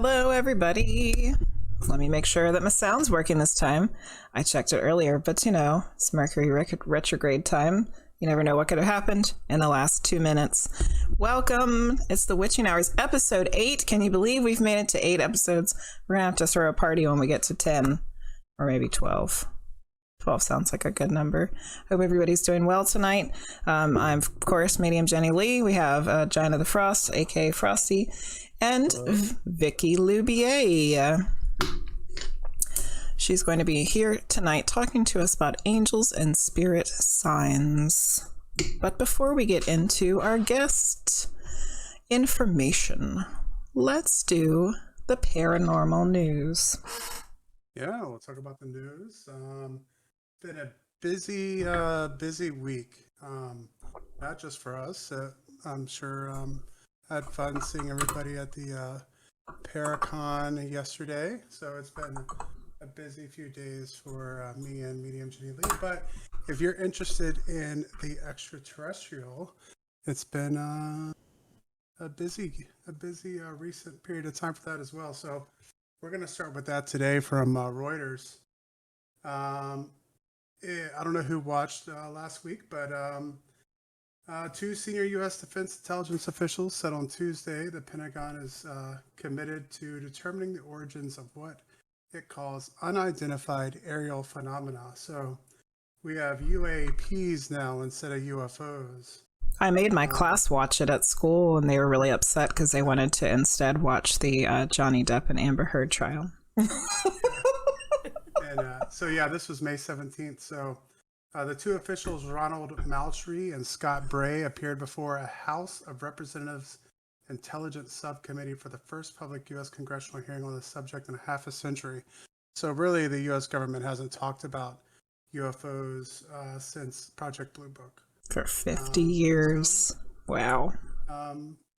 Hello, everybody. Let me make sure that my sound's working this time. I checked it earlier, but it's Mercury retrograde time. You never know what could have happened in the last 2 minutes. Welcome. It's the Witching Hours, episode 8. Can you believe we've made it to 8 episodes? We're going to have to throw a party when we get to 10 or maybe 12. 12 sounds like a good number. Hope everybody's doing well tonight. I'm, of course, Medium Jenny Lee. We have Gina the Frost, aka Frosty, and Vicki Loubier. She's going to be here tonight talking to us about angels and spirit signs. But before we get into our guest information, let's do the paranormal news. Yeah, we'll talk about the news. Been a busy week. Not just for us. I'm sure had fun seeing everybody at the Paracon yesterday. So it's been a busy few days for me and Medium Jenny Lee. But if you're interested in the extraterrestrial, it's been a busy recent period of time for that as well. So we're going to start with that today from Reuters. I don't know who watched last week, but two senior U.S. Defense Intelligence officials said on Tuesday the Pentagon is committed to determining the origins of what it calls unidentified aerial phenomena. So we have UAPs now instead of UFOs. I made my class watch it at school, and they were really upset because they wanted to instead watch the Johnny Depp and Amber Heard trial. And this was May 17th. So the two officials, Ronald Maltry and Scott Bray, appeared before a House of Representatives Intelligence Subcommittee for the first public U.S. congressional hearing on the subject in a half a century. So really, the U.S. government hasn't talked about UFOs since Project Blue Book. For 50 years. Wow.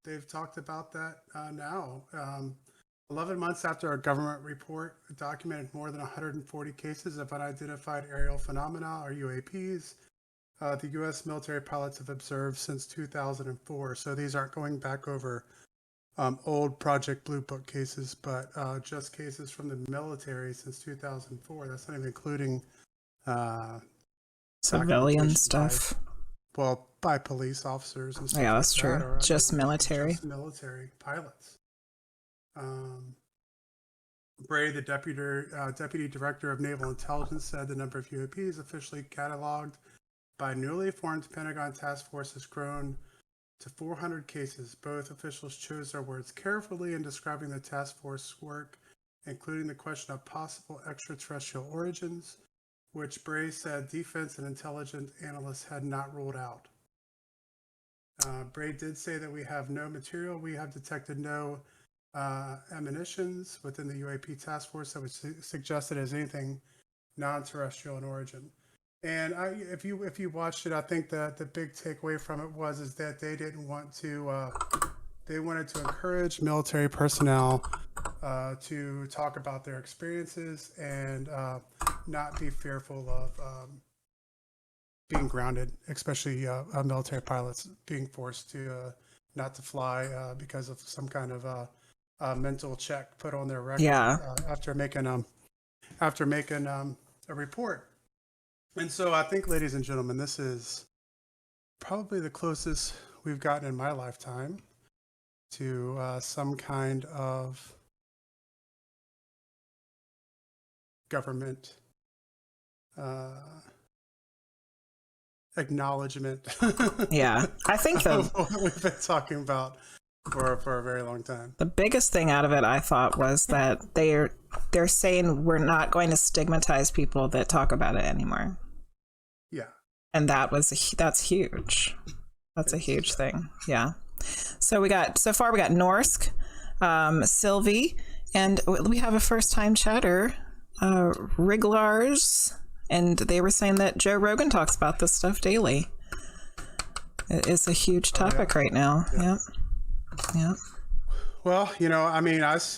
They've talked about that now. 11 months after a government report documented more than 140 cases of unidentified aerial phenomena, or UAPs, the U.S. military pilots have observed since 2004. So these aren't going back over old Project Blue Book cases, but just cases from the military since 2004. That's not even including civilian stuff. By police officers and stuff. Yeah, that's like true. That, just military. Just military pilots. Bray, the deputy director of naval intelligence, said the number of UAPs officially cataloged by newly formed Pentagon task force has grown to 400 cases. Both officials chose their words carefully in describing the task force work, including the question of possible extraterrestrial origins, which Bray said defense and intelligence analysts had not ruled out. Bray did say that we have no material. We have detected no emanations within the UAP task force that was suggested as anything non-terrestrial in origin. And if you watched it, I think that the big takeaway from it is that they didn't want to. They wanted to encourage military personnel to talk about their experiences and not be fearful of being grounded, especially military pilots being forced to not to fly because of some kind of mental check put on their record after making a report. And so I think, ladies and gentlemen, this is probably the closest we've gotten in my lifetime to some kind of government acknowledgement. Yeah, I think of what we've been talking about for a very long time. The biggest thing out of it, I thought, was that they're saying we're not going to stigmatize people that talk about it anymore. Yeah, and that's huge. That's a huge thing. Yeah. So we got Norsk, Sylvie, and we have a first-time chatter, Riglars, and they were saying that Joe Rogan talks about this stuff daily. It is a huge topic right now. Yeah. Well, I mean, I've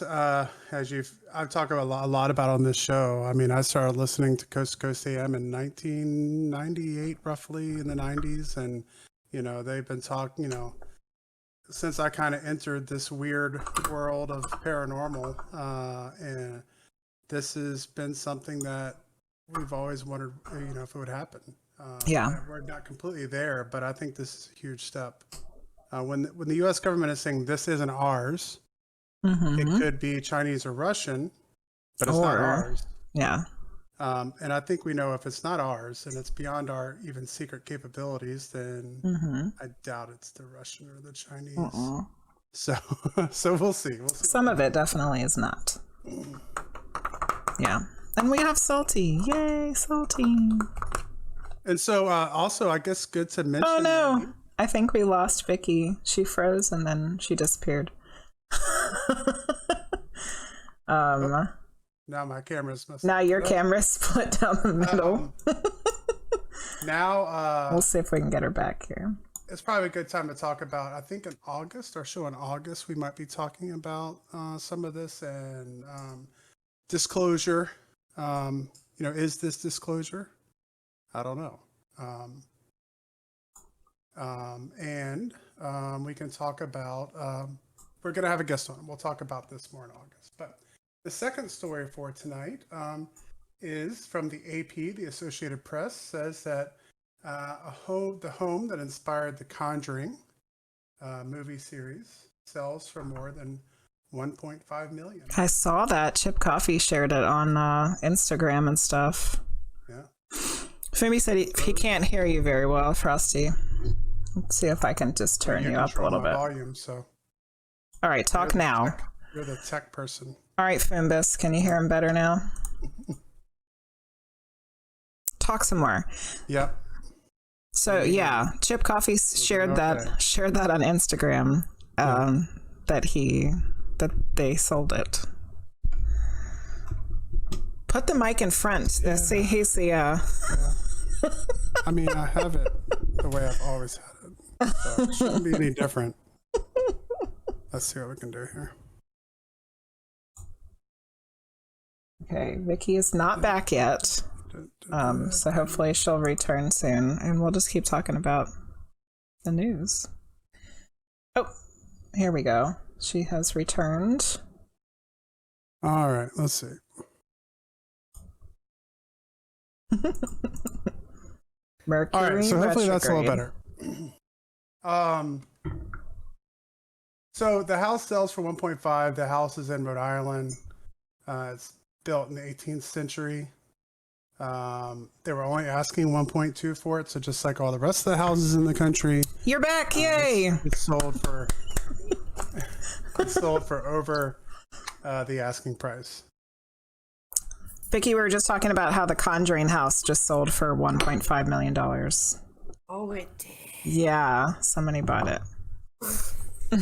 talked a lot about on this show. I mean, I started listening to Coast to Coast AM in 1998, roughly in the 90s, and they've been talking. since I kind of entered this weird world of paranormal, and this has been something that we've always wondered, if it would happen. Yeah. We're not completely there, but I think this is a huge step. When the U.S. government is saying this isn't ours, it could be Chinese or Russian, but it's not ours. Yeah. And I think we know if it's not ours and it's beyond our even secret capabilities, then I doubt it's the Russian or the Chinese. So, so we'll see. Some of it definitely is not. Yeah. And we have Salty. Yay, Salty. And so also, I guess good to mention. Oh, no. I think we lost Vicki. She froze and then she disappeared. Now my camera's messed Now up. your camera's split down the middle. Now we'll see if we can get her back here. It's probably a good time to talk about, I think in August, our show in August, we might be talking about some of this and disclosure. Is this disclosure? I don't know. And we can talk about, we're going to have a guest on. We'll talk about this more in August. But the second story for tonight is from the AP, the Associated Press, says that the home that inspired the Conjuring movie series sells for more than 1.5 million. I saw that. Chip Coffee shared it on Instagram and stuff. Yeah. Fumi said he can't hear you very well, Frosty. Let's see if I can just turn you up a little bit. Volume, so. All right, talk now. You're the tech person. All right, Fimbus, can you hear him better now? Talk some more. Yep. So yeah, Chip Coffee shared that on Instagram. That they sold it. Put the mic in front. Yeah. See, he's the. Yeah. I mean, I have it the way I've always had it, so it shouldn't be any different. Let's see what we can do here. Okay, Vicki is not back yet. So hopefully she'll return soon, and we'll just keep talking about the news. Oh, here we go. She has returned. All right, let's see. Mercury. All right, so hopefully retrograde. that's a little better. So the house sells for 1.5. The house is in Rhode Island. It's built in the 18th century. They were only asking 1.2 for it, so just like all the rest of the houses in the country. You're back! Yay! It's sold for over the asking price. Vicki, we were just talking about how the Conjuring house just sold for $1.5 million. Oh, it did. Yeah, somebody bought it. I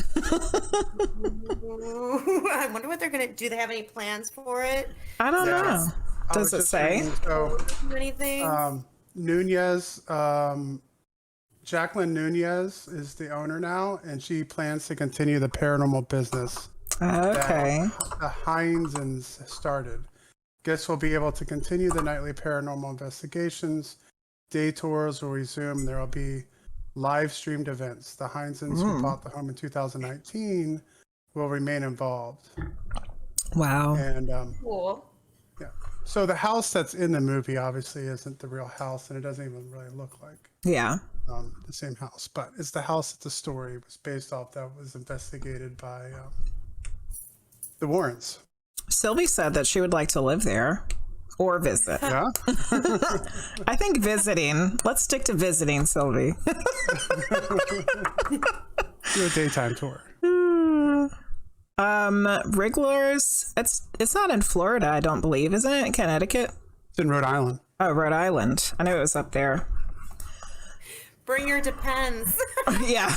wonder what they're gonna do. They have any plans for it? I don't know. Does it say? Anything? Nunez, Jacqueline Nunez is the owner now, and she plans to continue the paranormal business. Okay. That the Heinzens started. Guests will be able to continue the nightly paranormal investigations. Day tours will resume. There will be live streamed events. The Heinzens who bought the home in 2019 will remain involved. Wow. And Cool. yeah. So the house that's in the movie obviously isn't the real house, and it doesn't even really look like Yeah. the same house. But it's the house that the story was based off that was investigated by the Warrens. Sylvie said that she would like to live there or visit. Yeah. I think visiting. Let's stick to visiting, Sylvie. Do a daytime tour. Wrigglers. It's not in Florida, I don't believe, isn't it? In Connecticut. It's in Rhode Island. Oh, Rhode Island. I knew it was up there. Bring your Depends. Yeah.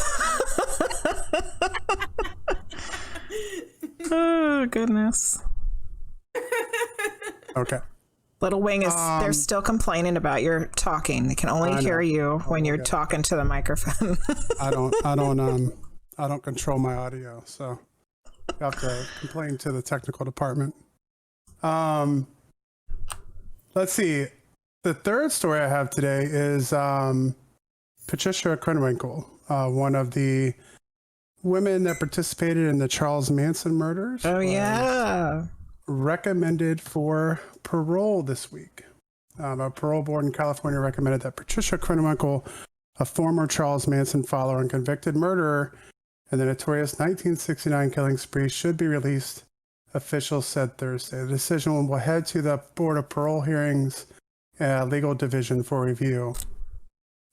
Oh goodness. Okay. Little Wing is. They're still complaining about your talking. They can only hear you when you're talking to the microphone. I don't control my audio, so you have to complain to the technical department. Let's see. The third story I have today is Patricia Krenwinkel, one of the women that participated in the Charles Manson murders. Oh, yeah. Recommended for parole this week. A parole board in California recommended that Patricia Krenwinkel, a former Charles Manson follower and convicted murderer in the notorious 1969 killing spree, should be released, officials said Thursday. The decision will head to the Board of Parole Hearings Legal Division for review.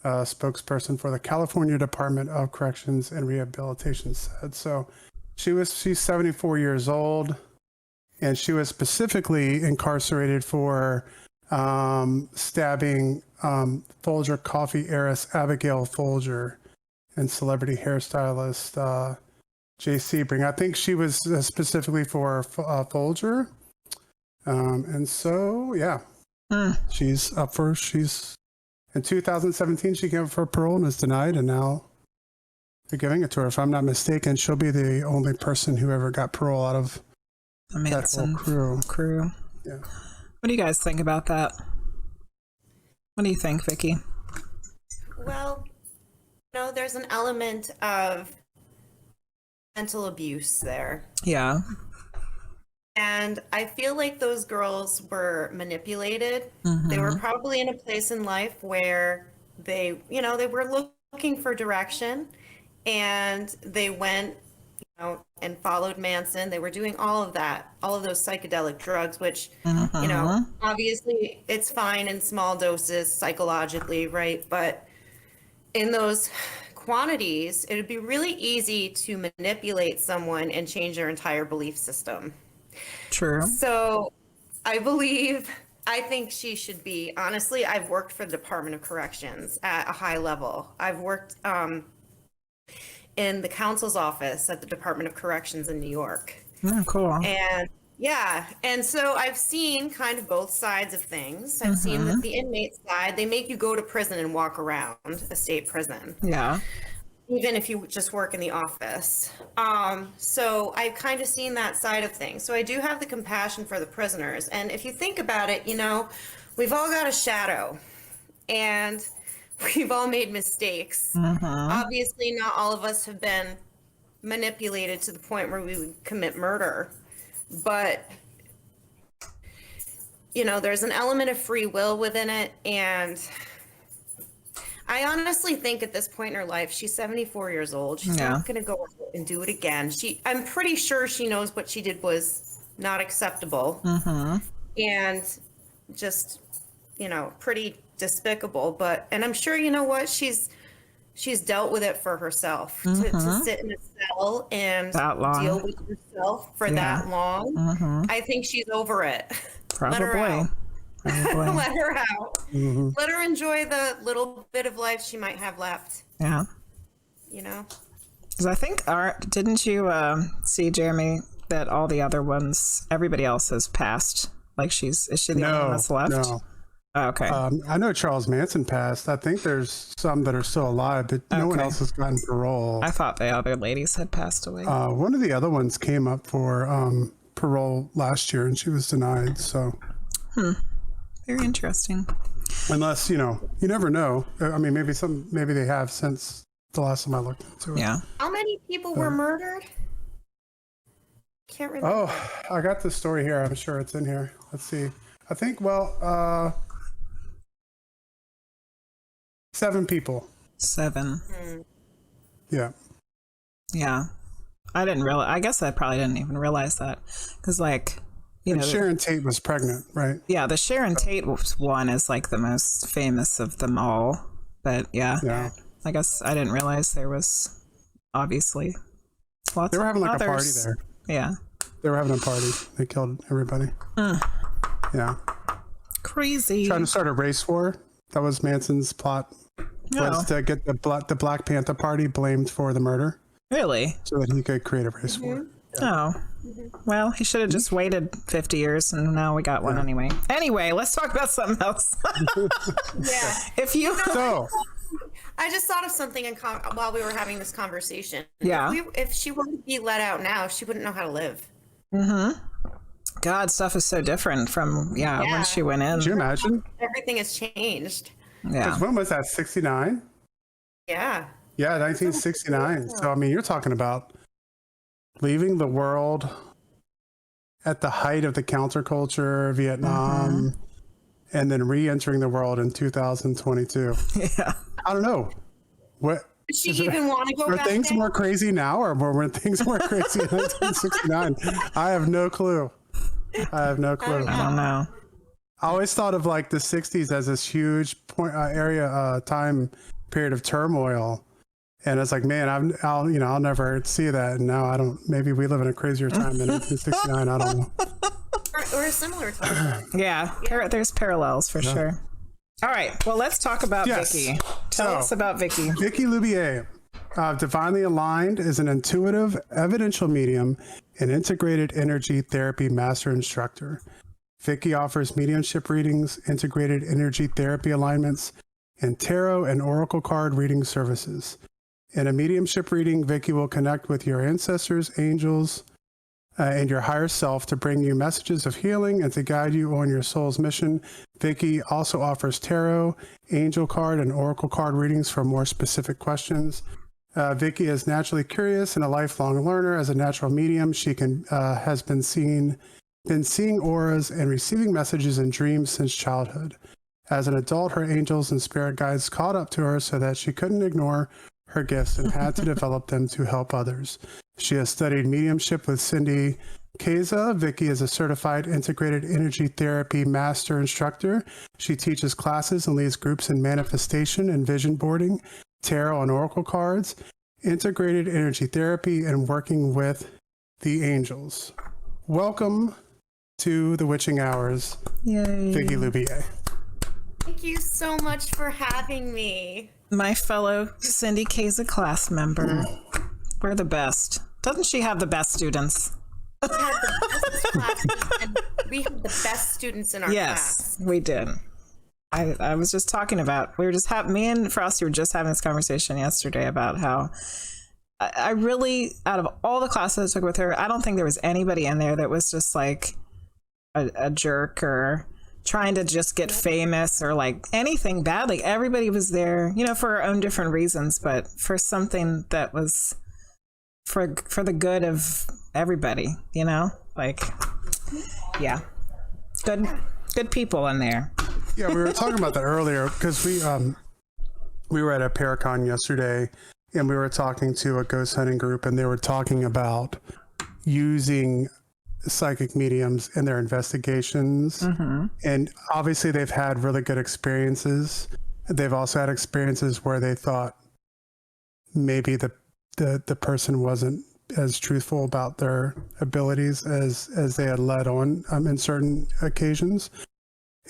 A spokesperson for the California Department of Corrections and Rehabilitation said. So she's 74 years old, and she was specifically incarcerated for stabbing Folger coffee heiress Abigail Folger and celebrity hairstylist Jay Sebring. I think she was specifically for Folger. And so, yeah, she's up for, in 2017, she came up for parole and was denied, and now they're giving it to her. If I'm not mistaken, she'll be the only person who ever got parole out of that whole crew. Yeah. What do you guys think about that? What do you think, Vicki? Well, there's an element of mental abuse there. Yeah. And I feel like those girls were manipulated. They were probably in a place in life where they were looking for direction, and they went, and followed Manson. They were doing all of that, all of those psychedelic drugs, which, obviously it's fine in small doses psychologically, right? But in those quantities, it would be really easy to manipulate someone and change their entire belief system. True. So I think she should be, honestly, I've worked for the Department of Corrections at a high level. I've worked in the counsel's office at the Department of Corrections in New York. Oh, cool. And yeah, and so I've seen kind of both sides of things. I've seen that the inmate side, they make you go to prison and walk around a state prison. Yeah. Even if you just work in the office. So I've kind of seen that side of things. So I do have the compassion for the prisoners. And if you think about it, we've all got a shadow, and we've all made mistakes. Obviously, not all of us have been manipulated to the point where we would commit murder. But, there's an element of free will within it. And I honestly think at this point in her life, she's 74 years old. She's not going to go and do it again. I'm pretty sure she knows what she did was not acceptable and just, pretty despicable. And I'm sure, she's dealt with it for herself to sit in a cell and deal with herself for that long. I think she's over it. Probably. Let her out. Let her out. Let her enjoy the little bit of life she might have left. Yeah. Because I think, didn't you see, Jeremy, that all the other ones, everybody else has passed? Like is she the only one that's left? No. Oh, okay. I know Charles Manson passed. I think there's some that are still alive, but no one else has gotten parole. I thought the other ladies had passed away. One of the other ones came up for parole last year, and she was denied. So. Very interesting. Unless, you never know. I mean, maybe they have since the last time I looked into it. Yeah. How many people were murdered? Can't remember. Oh, I got the story here. I'm sure it's in here. Let's see. I think, 7 people. 7. Yeah. Yeah. I didn't realize. I guess I probably didn't even realize that. Because, Sharon Tate was pregnant, right? Yeah, the Sharon Tate one is the most famous of them all. But yeah. I guess I didn't realize there was obviously lots. They were having of a others. party there. Yeah. They were having a party. They killed everybody. Yeah. Crazy. Trying to start a race war. That was Manson's plot. Was to get the Black Panther Party blamed for the murder. Really? So that he could create a race war. Oh. Well, he should have just waited 50 years, and now we got one anyway. Anyway, let's talk about something else. Yeah. I just thought of something while we were having this conversation. Yeah. If she were to be let out now, she wouldn't know how to live. God, stuff is so different from when she went in. Could you imagine? Everything has changed. Yeah. When was that? 69? Yeah. Yeah, 1969. So I mean, you're talking about leaving the world at the height of the counterculture, Vietnam, and then re-entering the world in 2022. Yeah. I don't know. What Does she even want to go are back things there? more crazy now, or were things more crazy in 1969? I have no clue. I have no clue. I don't know. I always thought of like the 60s as this huge time period of turmoil. And it's like, man, I'll never see that. And now I don't, maybe we live in a crazier time than 1969. I don't know. Or a similar time. Yeah. There's parallels for sure. All right. Well, let's talk about Vicki. Tell us about Vicki. Vicki Loubier, Divinely Aligned, is an intuitive, evidential medium and integrated energy therapy master instructor. Vicki offers mediumship readings, integrated energy therapy alignments, and tarot and oracle card reading services. In a mediumship reading, Vicki will connect with your ancestors, angels, and your higher self to bring you messages of healing and to guide you on your soul's mission. Vicki also offers tarot, angel card, and oracle card readings for more specific questions. Vicki is naturally curious and a lifelong learner. As a natural medium, she has been seeing auras and receiving messages in dreams since childhood. As an adult, her angels and spirit guides caught up to her so that she couldn't ignore her gifts and had to develop them to help others. She has studied mediumship with Cindy Keza. Vicki is a certified integrated energy therapy master instructor. She teaches classes and leads groups in manifestation and vision boarding, tarot and oracle cards, integrated energy therapy, and working with the angels. Welcome to the Witching Hours, Yay. Vicki Loubier. Thank you so much for having me. My fellow Cindy K's a class member. We're the best. Doesn't she have the best students? We had the best classes, and we had the best students in our class. Yes, we did. I was just talking about, me and Frosty were just having this conversation yesterday about how I really, out of all the classes I took with her, I don't think there was anybody in there that was just like a jerk or trying to just get famous or like anything bad. Like everybody was there, for our own different reasons, but for something that was for the good of everybody, like, yeah, good people in there. Yeah, we were talking about that earlier because we were at a Paracon yesterday and we were talking to a ghost hunting group and they were talking about using psychic mediums in their investigations. And obviously they've had really good experiences. They've also had experiences where they thought maybe the person wasn't as truthful about their abilities as they had let on in certain occasions.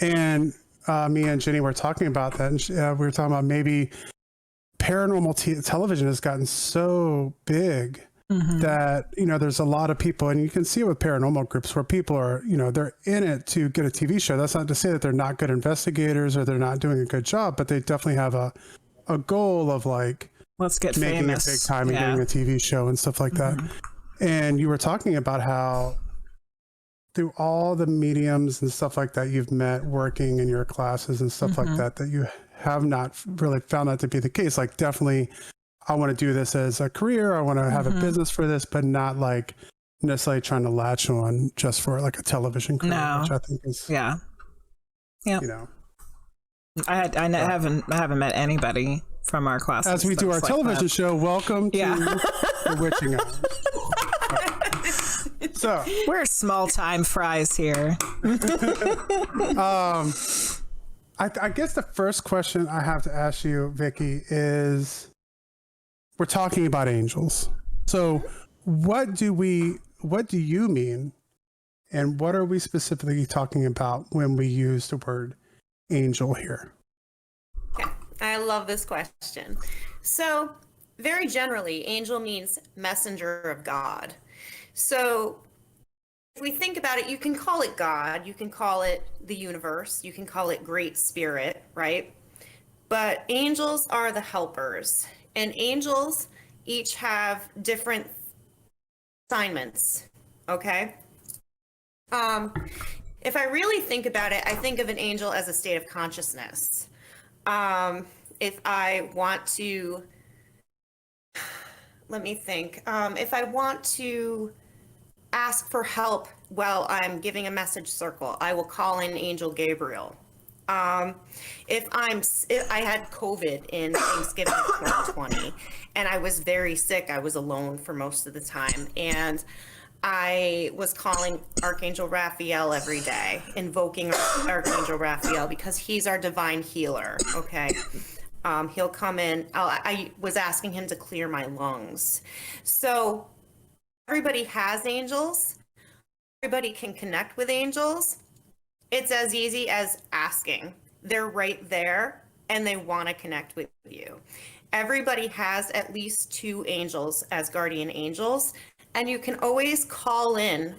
And me and Jenny were talking about that, and we were talking about maybe paranormal television has gotten so big that, there's a lot of people, and you can see it with paranormal groups where people are, they're in it to get a TV show. That's not to say that they're not good investigators or they're not doing a good job, but they definitely have a goal of like, let's get making famous. it big time and getting a TV show and stuff like that. And you were talking about how through all the mediums and stuff like that you've met working in your classes and stuff like that you have not really found that to be the case. Like definitely I want to do this as a career. I want to have a business for this, but not like necessarily trying to latch on just for like a television career, which I think is, yeah. I haven't met anybody from our class. As we do our television show, welcome to the Witching Hours. So we're small time fries here. I guess the first question I have to ask you, Vicki, is we're talking about angels. So what do you mean, and what are we specifically talking about when we use the word angel here? Okay, I love this question. So very generally, angel means messenger of God. So if we think about it, you can call it God, you can call it the universe, you can call it Great Spirit, right? But angels are the helpers, and angels each have different assignments, okay? If I really think about it, I think of an angel as a state of consciousness. If I want to let me think. If I want to ask for help while I'm giving a message circle, I will call in Angel Gabriel. If I had COVID in Thanksgiving of 2020 and I was very sick, I was alone for most of the time. And I was calling Archangel Raphael every day, invoking Archangel Raphael because he's our divine healer. Okay. He'll come in. I was asking him to clear my lungs. So everybody has angels. Everybody can connect with angels. It's as easy as asking. They're right there and they want to connect with you. Everybody has at least 2 angels as guardian angels, and you can always call in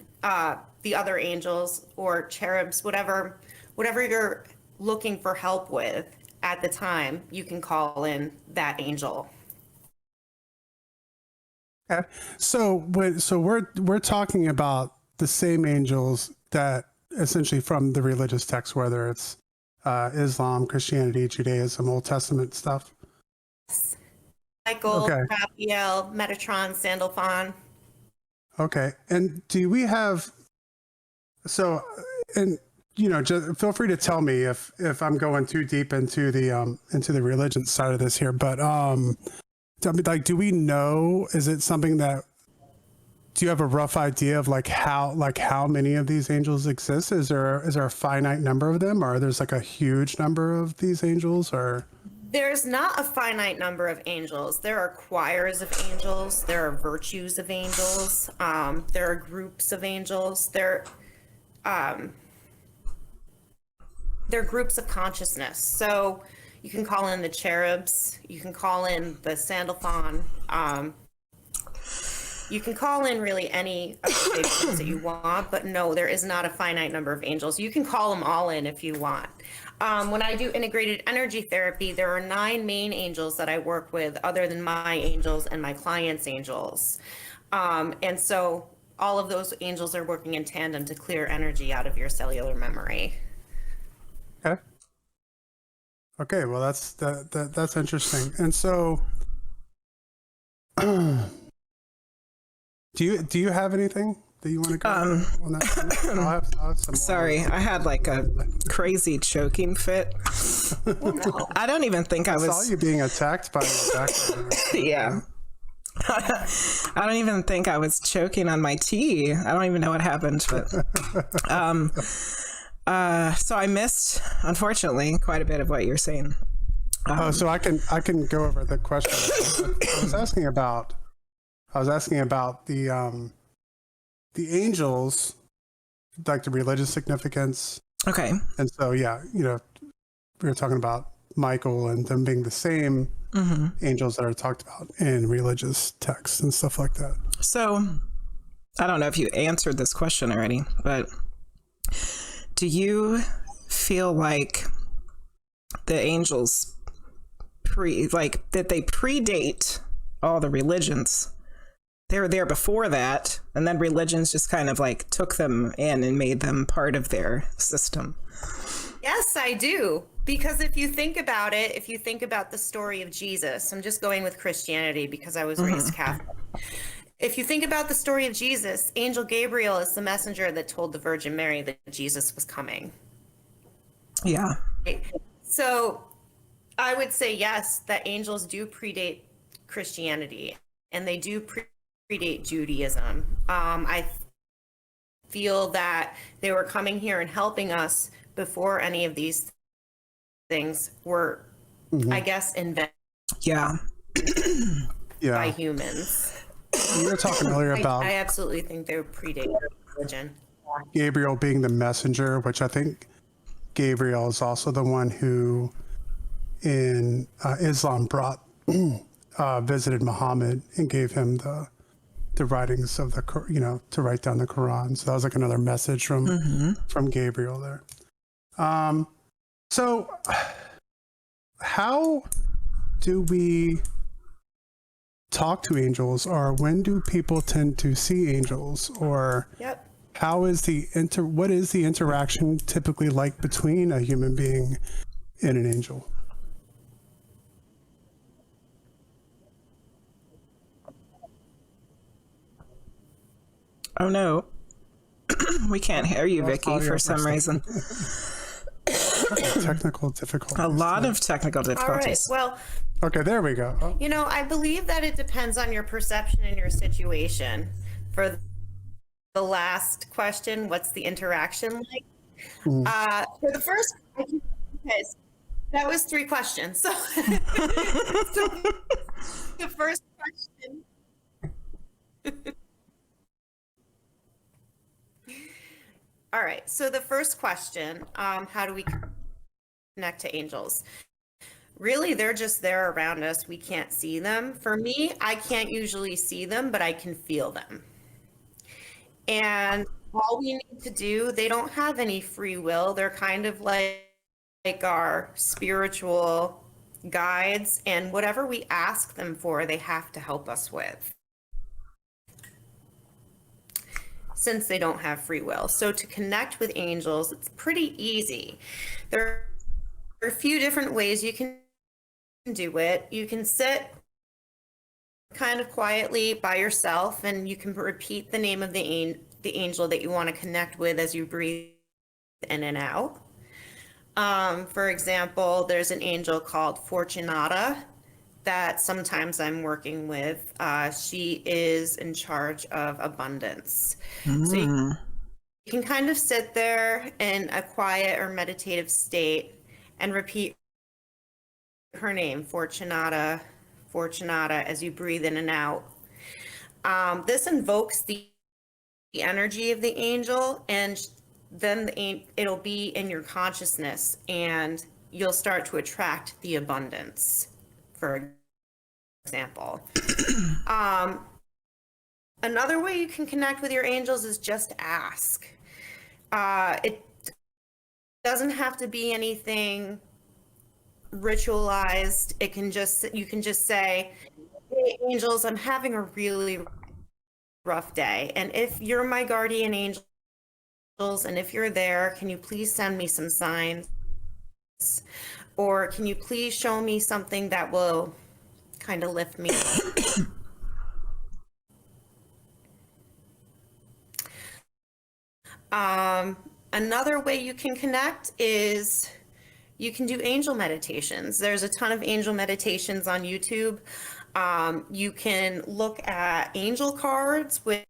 the other angels or cherubs, whatever you're looking for help with at the time. You can call in that angel. Okay. So we're talking about the same angels that essentially from the religious texts, whether it's Islam, Christianity, Judaism, Old Testament stuff. Michael, Okay. Raphael, Metatron, Sandalphon. Okay. And do we have, so, and just feel free to tell me if I'm going too deep into the religion side of this here, but do we know, is it something that, do you have a rough idea of how many of these angels exist? Is there a finite number of them, or there's like a huge number of these angels, or? There's not a finite number of angels. There are choirs of angels. There are virtues of angels. There are groups of angels. They're groups of consciousness. So you can call in the cherubs. You can call in the Sandalphon. You can call in really any of the things that you want, but no, there is not a finite number of angels. You can call them all in if you want. When I do integrated energy therapy, there are 9 main angels that I work with other than my angels and my clients' angels. And so all of those angels are working in tandem to clear energy out of your cellular memory. Okay. Okay. Well, that's interesting. And so, do you have anything that you want to go on that? I'll have some more. Sorry, I had like a crazy choking fit. I don't even think I I was. saw you being attacked by the background. Yeah. I don't even think I was choking on my tea. I don't even know what happened, but so I missed, unfortunately, quite a bit of what you're saying. So I can go over the question. I was asking about the angels, like the religious significance. Okay. And so, yeah, we were talking about Michael and them being the same angels that are talked about in religious texts and stuff like that. So I don't know if you answered this question already, but do you feel like the angels that they predate all the religions? They were there before that, and then religions just kind of like took them in and made them part of their system. Yes, I do. Because if you think about it, if you think about the story of Jesus, I'm just going with Christianity because I was raised Catholic. If you think about the story of Jesus, Angel Gabriel is the messenger that told the Virgin Mary that Jesus was coming. Yeah. Right? So I would say yes, that angels do predate Christianity, and they do predate Judaism. I feel that they were coming here and helping us before any of these things were, I guess, invented by humans. You were talking earlier about I absolutely think they predate religion. Gabriel being the messenger, which I think Gabriel is also the one who in Islam visited Muhammad and gave him the writings of the, to write down the Quran. So that was like another message from Gabriel there. So how do we talk to angels, or when do people tend to see angels, or how is what is the interaction typically like between a human being and an angel? Oh no. We can't hear you, Lost Vicki, audio for a some reason. Technical difficulties. A lot of technical All right. difficulties. Well, Okay, there we go. Oh, you know, I believe that it depends on your perception and your situation. For the last question, what's the interaction like? For the first, okay, so that was 3 questions. So, so the first question. All right. So the first question, how do we connect to angels? Really, they're just there around us. We can't see them. For me, I can't usually see them, but I can feel them. And all we need to do, they don't have any free will. They're kind of like our spiritual guides, and whatever we ask them for, they have to help us with, since they don't have free will. So to connect with angels, it's pretty easy. There are a few different ways you can do it. You can sit kind of quietly by yourself, and you can repeat the name of the angel that you want to connect with as you breathe in and out. For example, there's an angel called Fortunata that sometimes I'm working with. She is in charge of abundance. So you can kind of sit there in a quiet or meditative state and repeat her name, Fortunata, Fortunata, as you breathe in and out. This invokes the energy of the angel, and then it'll be in your consciousness, and you'll start to attract the abundance, for example. Another way you can connect with your angels is just ask. It doesn't have to be anything ritualized. You can just say, hey, angels, I'm having a really rough day, and if you're my guardian angels, and if you're there, can you please send me some signs, or can you please show me something that will kind of lift me up? Another way you can connect is you can do angel meditations. There's a ton of angel meditations on YouTube. You can look at angel cards with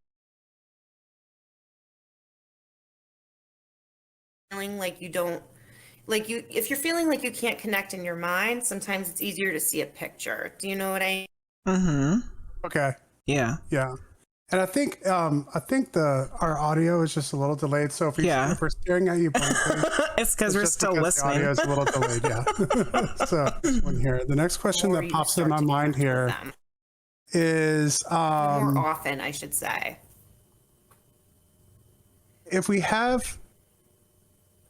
feeling like you don't, if you're feeling like you can't connect in your mind, sometimes it's easier to see a picture. Do you know what I mean? Mm-hmm. okay. Yeah. Yeah. And I think our audio is just a little delayed. So if we're staring at you blankly, it's because we're still listening. The audio is a little delayed, yeah. So this one here. The next question that pops in my mind here is more often, I should say. If we have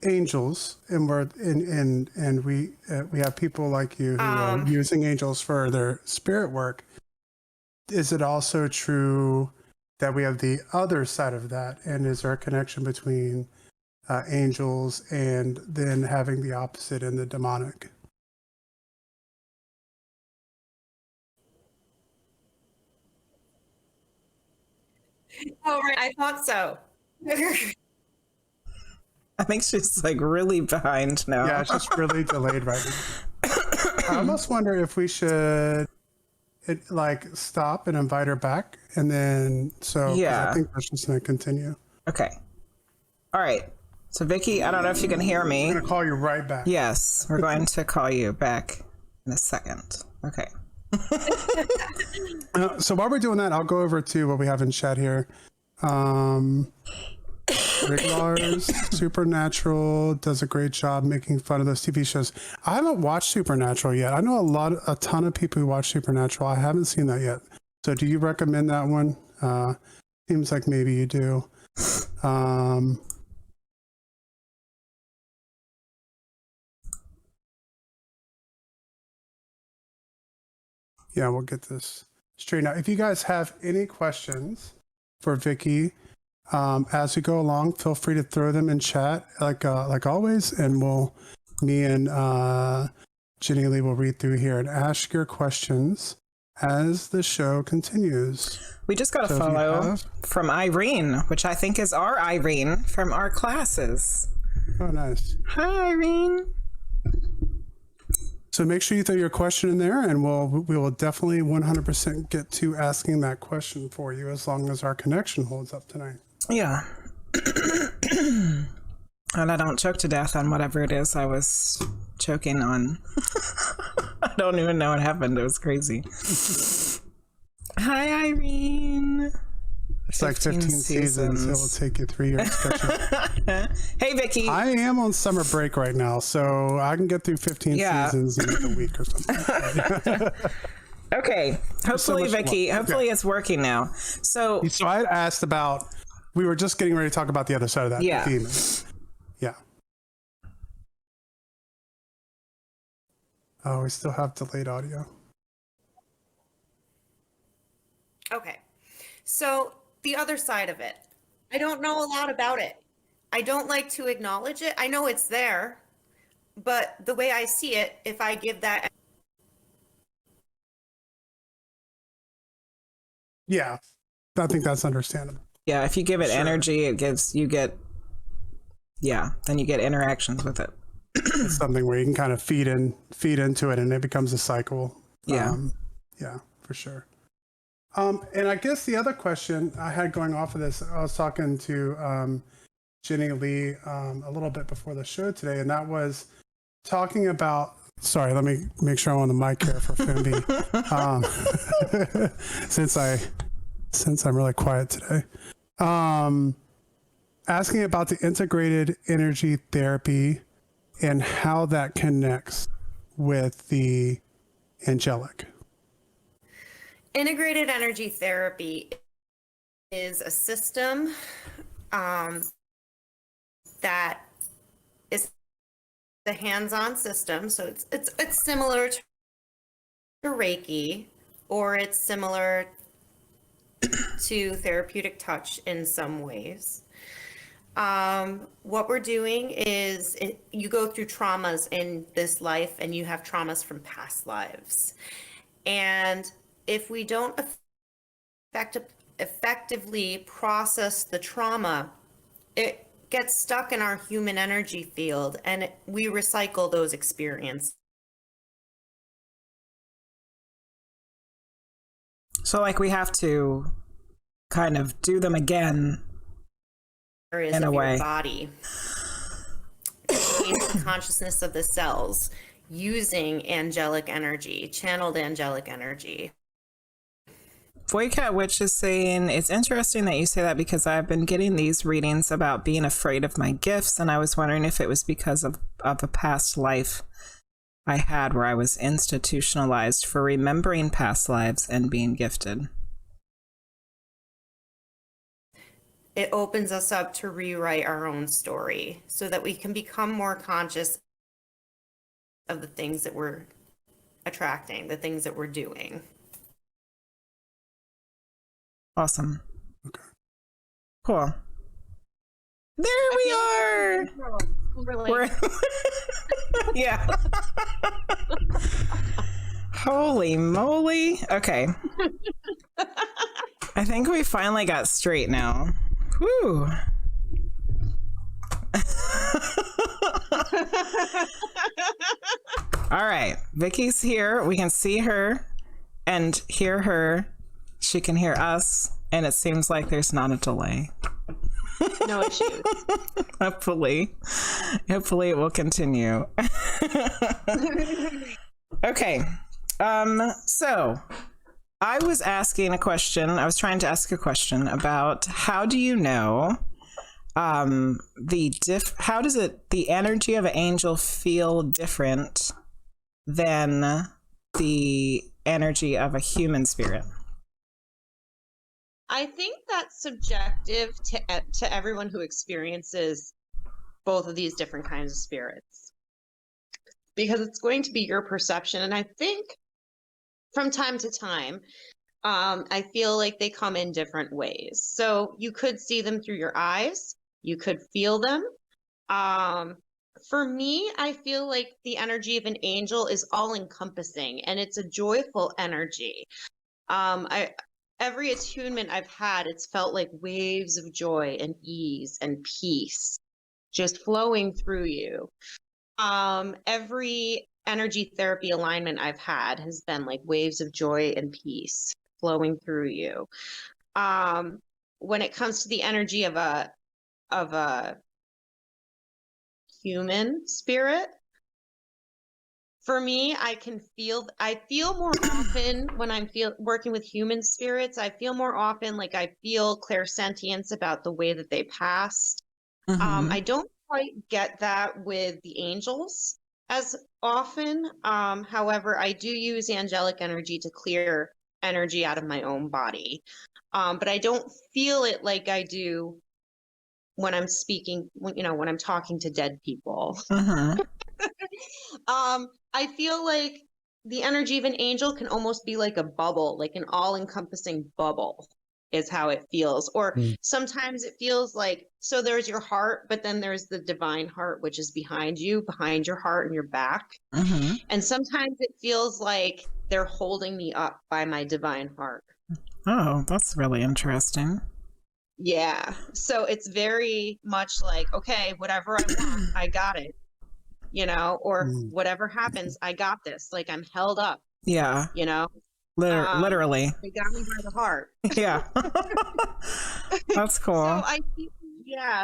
angels and we have people like you who are using angels for their spirit work, is it also true that we have the other side of that? And is there a connection between angels and then having the opposite in the demonic? Oh, right. I thought so. I think she's like really behind now. Yeah, it's just really delayed right now. I almost wonder if we should stop and invite her back, and then I think we're just going to continue. Okay. All right. So Vicki, I don't know if you can hear me. I'm going to call you right back. Yes, we're going to call you back in a second. Okay. So while we're doing that, I'll go over to what we have in chat here. Rick Lars, Supernatural does a great job making fun of those TV shows. I haven't watched Supernatural yet. I know a ton of people who watch Supernatural. I haven't seen that yet. So do you recommend that one? Seems like maybe you do. Yeah, we'll get this straight out. If you guys have any questions for Vicki, as we go along, feel free to throw them in chat, like always, and me and Jenny Lee will read through here and ask your questions as the show continues. We just got a So if you follow have- from Irene, which I think is our Irene from our classes. Oh, nice. Hi, Irene. So make sure you throw your question in there, and we will definitely 100% get to asking that question for you as long as our connection holds up tonight. Yeah. And I don't choke to death on whatever it is I was choking on. I don't even know what happened. It was crazy. Hi, Irene. It's like 15 seasons. It will take you 3 years. Hey, Vicki. I am on summer break right now, so I can get through 15 seasons in a week or something. Okay. Hopefully, so Vicki, hopefully it's working now. So I had asked about, we were just getting ready to talk about the other side of that theme. Yeah. Oh, we still have delayed audio. Okay. So the other side of it, I don't know a lot about it. I don't like to acknowledge it. I know it's there, but the way I see it, if I give that. Yeah, I think that's understandable. yeah, if you give it energy, it gives, then you get interactions with it. It's something where you can kind of feed into it, and it becomes a cycle. Yeah. Yeah, for sure. And I guess the other question I had going off of this, I was talking to Jenny Lee a little bit before the show today, and that was talking about. Sorry, let me make sure I'm on the mic here for Fimby. Since I'm really quiet today. Asking about the integrated energy therapy and how that connects with the angelic. Integrated energy therapy is a system that is the hands-on system. So it's similar to Reiki, or it's similar to therapeutic touch in some ways. What we're doing is you go through traumas in this life, and you have traumas from past lives. And if we don't effectively process the trauma, it gets stuck in our human energy field, and we recycle those experiences. So like we have to kind of do them again in a way. Your body, change the consciousness of the cells using angelic energy, channeled angelic energy. Boycat Witch is saying, it's interesting that you say that because I've been getting these readings about being afraid of my gifts, and I was wondering if it was because of a past life I had where I was institutionalized for remembering past lives and being gifted. It opens us up to rewrite our own story so that we can become more conscious of the things that we're attracting, the things that we're doing. Awesome. Okay. Cool. There we are. We're yeah. Holy moly. Okay. I think we finally got straight now. Whew. All right. Vicki's here. We can see her and hear her. She can hear us, and it seems like there's not a delay. No issues. Hopefully it will continue. Okay. So I was asking a question. I was trying to ask a question about how do you know how does the energy of an angel feel different than the energy of a human spirit? I think that's subjective to everyone who experiences both of these different kinds of spirits, because it's going to be your perception. And I think from time to time, I feel like they come in different ways. So you could see them through your eyes, you could feel them. For me, I feel like the energy of an angel is all encompassing and it's a joyful energy. I every attunement I've had, it's felt like waves of joy and ease and peace just flowing through you. Every energy therapy alignment I've had has been like waves of joy and peace flowing through you. Um, when it comes to the energy of a human spirit, for me, I feel more often when I'm working with human spirits, I feel more often like I feel clairsentience about the way that they passed. Mm-hmm. I don't quite get that with the angels as often. However, I do use angelic energy to clear energy out of my own body. But I don't feel it like I do when I'm speaking, when I'm talking to dead people. Mm-hmm. I feel like the energy of an angel can almost be like a bubble, like an all-encompassing bubble is how it feels. Or Mm. sometimes it feels like, so there's your heart, but then there's the divine heart, which is behind you, behind your heart and your back. Mm-hmm. And sometimes it feels like they're holding me up by my divine heart. Oh, that's really interesting. Yeah. So it's very much like, okay, whatever I want, I got it, or Mm. whatever happens, I got this. Like I'm held up, Yeah, you know? literally. They got me by the heart. Yeah. That's cool.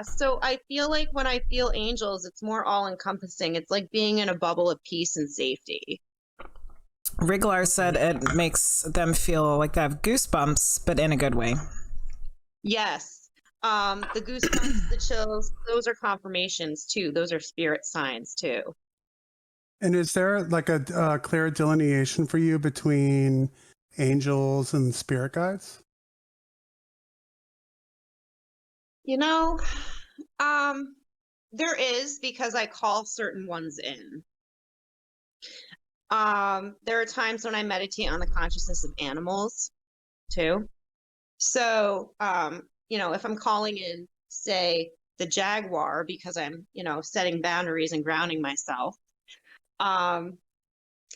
So I feel like when I feel angels, it's more all encompassing. It's like being in a bubble of peace and safety. Riglar said it makes them feel like they have goosebumps, but in a good way. Yes. The goosebumps, the chills, those are confirmations too. Those are spirit signs too. And is there like a clear delineation for you between angels and spirit guides? There is, because I call certain ones in. There are times when I meditate on the consciousness of animals too. So, if I'm calling in, say, the jaguar because I'm, setting boundaries and grounding myself,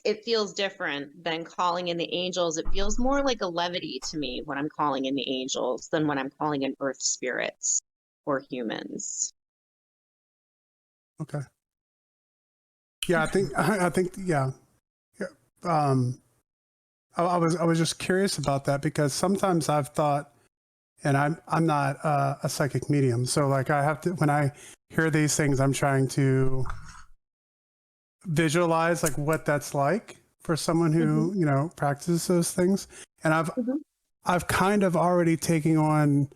it feels different than calling in the angels. It feels more like a levity to me when I'm calling in the angels than when I'm calling in earth spirits or humans. Okay. Yeah, I think yeah. Yeah. I was just curious about that because sometimes I've thought, and I'm not a psychic medium, so like I have to, when I hear these things, I'm trying to visualize like what that's like for someone who practices those things, and I've kind of already taken on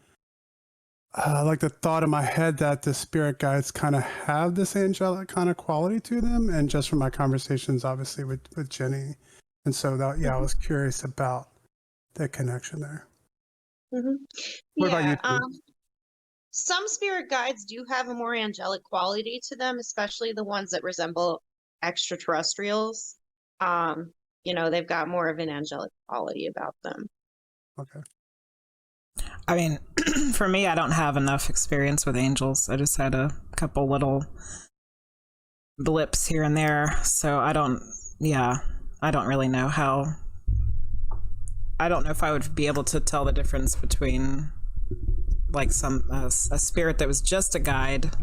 like the thought in my head that the spirit guides kind of have this angelic kind of quality to them, and just from my conversations, obviously with Jenny, and so that I was curious about the connection there. What about you? Some spirit guides do have a more angelic quality to them, especially the ones that resemble extraterrestrials. They've got more of an angelic quality about them. Okay. I mean, for me, I don't have enough experience with angels. I just had a couple little blips here and there. So I don't really know how. I don't know if I would be able to tell the difference between like a spirit that was just a guide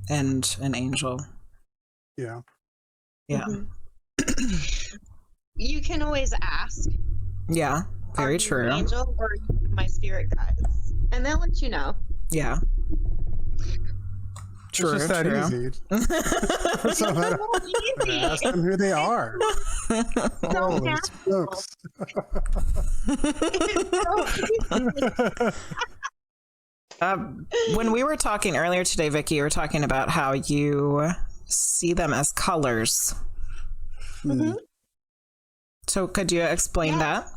and an angel. Yeah. Yeah. You can always ask. Yeah. Very true. An angel or my spirit guides, and they'll let you know. Yeah. True. It's just that easy. Ask them who they are. Holy smokes. When we were talking earlier today, Vicki, you were talking about how you see them as colors. Mm-hmm. So could you explain that?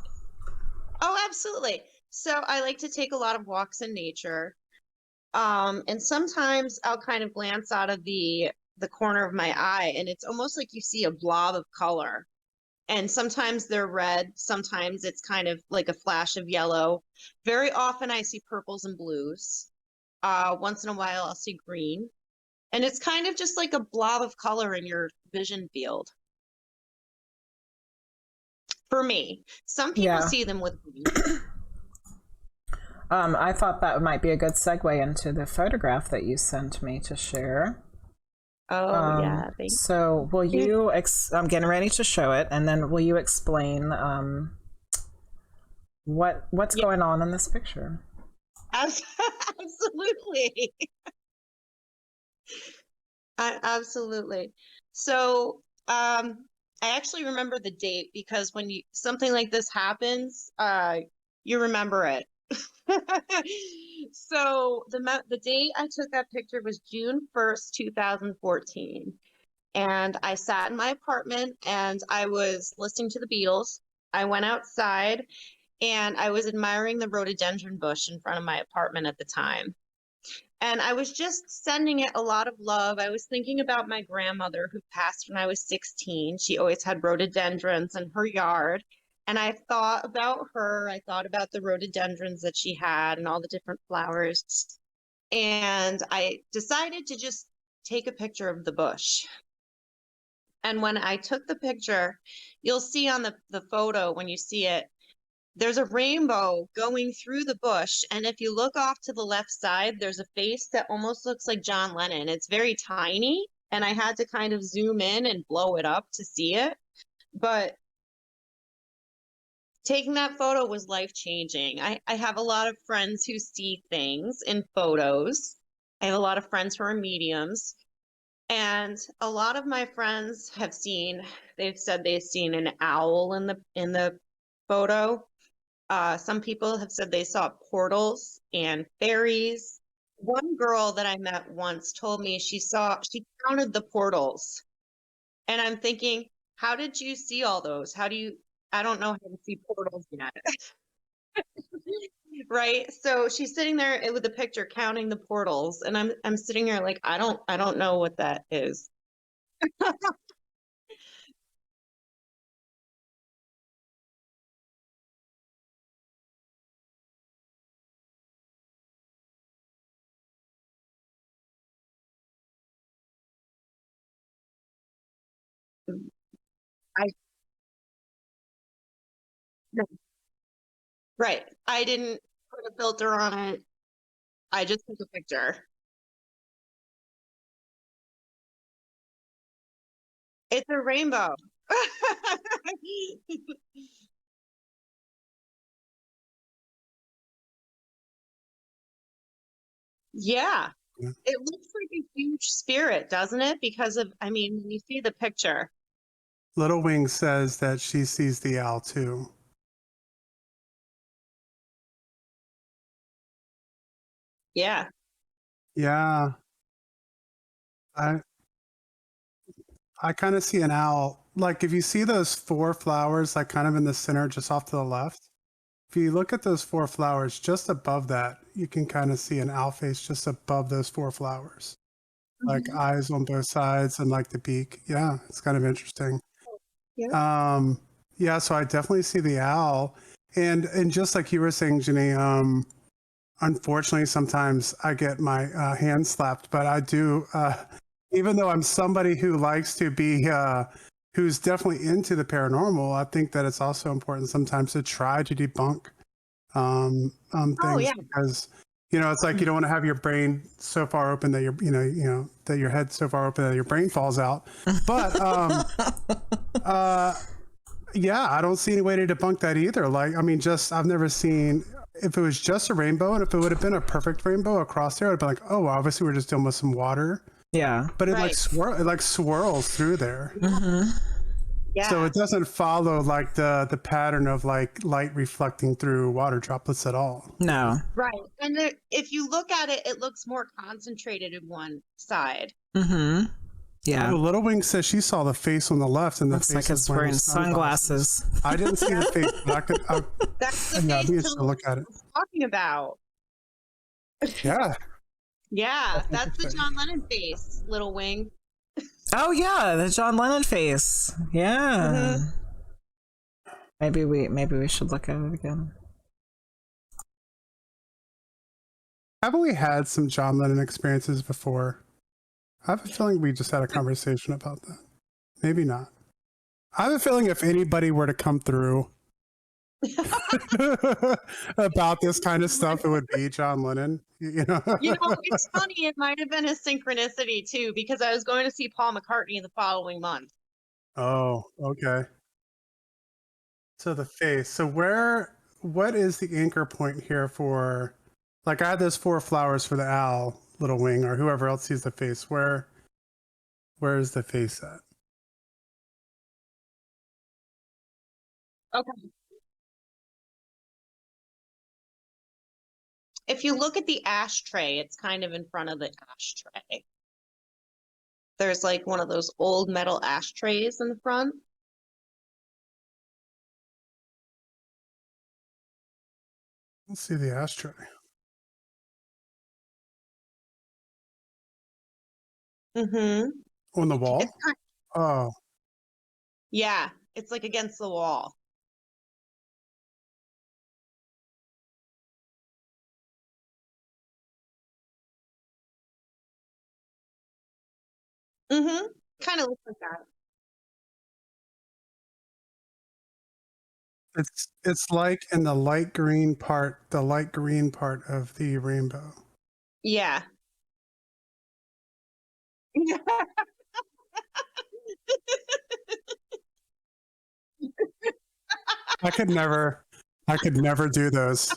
Oh, absolutely. So I like to take a lot of walks in nature. And sometimes I'll kind of glance out of the corner of my eye, and it's almost like you see a blob of color. And sometimes they're red, sometimes it's kind of like a flash of yellow. Very often I see purples and blues. Once in a while I'll see green. And it's kind of just like a blob of color in your vision field. For me, some people Yeah. see them with me. I thought that might be a good segue into the photograph that you sent me to share. Oh, yeah. So will you, I'm getting ready to show it, and then will you explain what's going on in this picture? Absolutely. Absolutely. So, I actually remember the date because when something like this happens, you remember it. So the date I took that picture was June 1st, 2014. And I sat in my apartment and I was listening to the Beatles. I went outside and I was admiring the rhododendron bush in front of my apartment at the time. And I was just sending it a lot of love. I was thinking about my grandmother who passed when I was 16. She always had rhododendrons in her yard. And I thought about her. I thought about the rhododendrons that she had and all the different flowers. And I decided to just take a picture of the bush. And when I took the picture, you'll see on the photo when you see it, there's a rainbow going through the bush. And if you look off to the left side, there's a face that almost looks like John Lennon. It's very tiny. And I had to kind of zoom in and blow it up to see it. But taking that photo was life-changing. I have a lot of friends who see things in photos. I have a lot of friends who are mediums. And a lot of my friends they've said they've seen an owl in the photo. Some people have said they saw portals and fairies. One girl that I met once told me she counted the portals. And I'm thinking, how did you see all those? I don't know how to see portals yet. Right? So she's sitting there with a picture counting the portals. And I'm sitting here like, I don't know what that is. I Right. I didn't put a filter on it. I just took a picture. It's a rainbow. Yeah. Yeah. It looks like a huge spirit, doesn't it? Because when you see the picture. Little Wing says that she sees the owl too. Yeah. Yeah, I I kind of see an owl. Like if you see those four flowers, like kind of in the center, just off to the left. If you look at those four flowers, just above that, you can kind of see an owl face just above those four flowers, like Mhm. eyes on both sides and like the beak. Yeah, it's kind of interesting. Yeah. Yeah, so I definitely see the owl, and just like you were saying, Jenny, unfortunately, sometimes I get my hand slapped, but I do, even though I'm somebody who likes to be, who's definitely into the paranormal, I think that it's also important sometimes to try to debunk Oh, things yeah. because, it's like you don't want to have your brain so far open that that your head's so far open that your brain falls out. But yeah, I don't see any way to debunk that either. Like, I've never seen, if it was just a rainbow and if it would have been a perfect rainbow across there, I'd be like, oh, well, obviously we're just dealing with some water. Yeah. But it Right. like swirls through there. Mm-hmm. Yeah. So it doesn't follow like the pattern of like light reflecting through water droplets at all. No. Right. And if you look at it, it looks more concentrated in one side. Mm-hmm. Yeah. Oh, Little Wing says she saw the face on the left, and the Looks face like is it's wearing sunglasses. I didn't see the face, but That's the yeah, I'd be face interested to look at it. I'm talking about. Yeah, Yeah, That's that's the interesting. John Lennon face, Little Wing. Oh yeah, the John Lennon face. Yeah. Maybe we should look at it again. haven't we had some John Lennon experiences before? I have a feeling we just had a conversation about that. Maybe not. I have a feeling if anybody were to come through about this kind of stuff, it would be John Lennon. You know, It's funny. It might have been a synchronicity too, because I was going to see Paul McCartney the following month. Oh, okay. So the face. So what is the anchor point here for, like I had those 4 flowers for the owl, little wing, or whoever else sees the face. Where is the face at? Okay. If you look at the ashtray, it's kind of in front of the ashtray. There's like one of those old metal ashtrays in the front. Let's see the ashtray. Mm-hmm. On the wall? It's kind Oh, yeah, it's like against the wall. Mm-hmm. Kind of looks like that. it's like in the light green part of the rainbow. Yeah. I could never do those.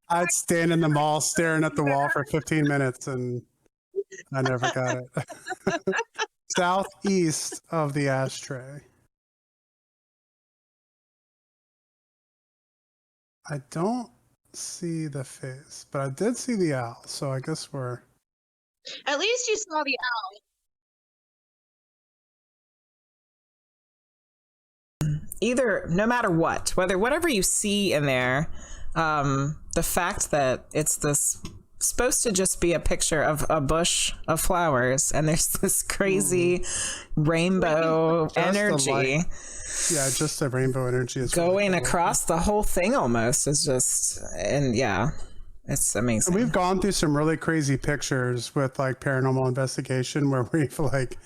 I'd stand in the mall staring at the wall for 15 minutes and I never got it. Southeast of the ashtray. I don't see the face, but I did see the owl, so I guess we're At least you saw the Either, no matter what, whatever you see in there, the fact that it's this supposed to just be a picture of a bush of flowers and there's this crazy rainbow Just the energy light. Yeah, just the rainbow energy is really going cool. across the whole thing almost is just, and yeah, it's amazing. And we've gone through some really crazy pictures with like Paranormal Investigation where we've like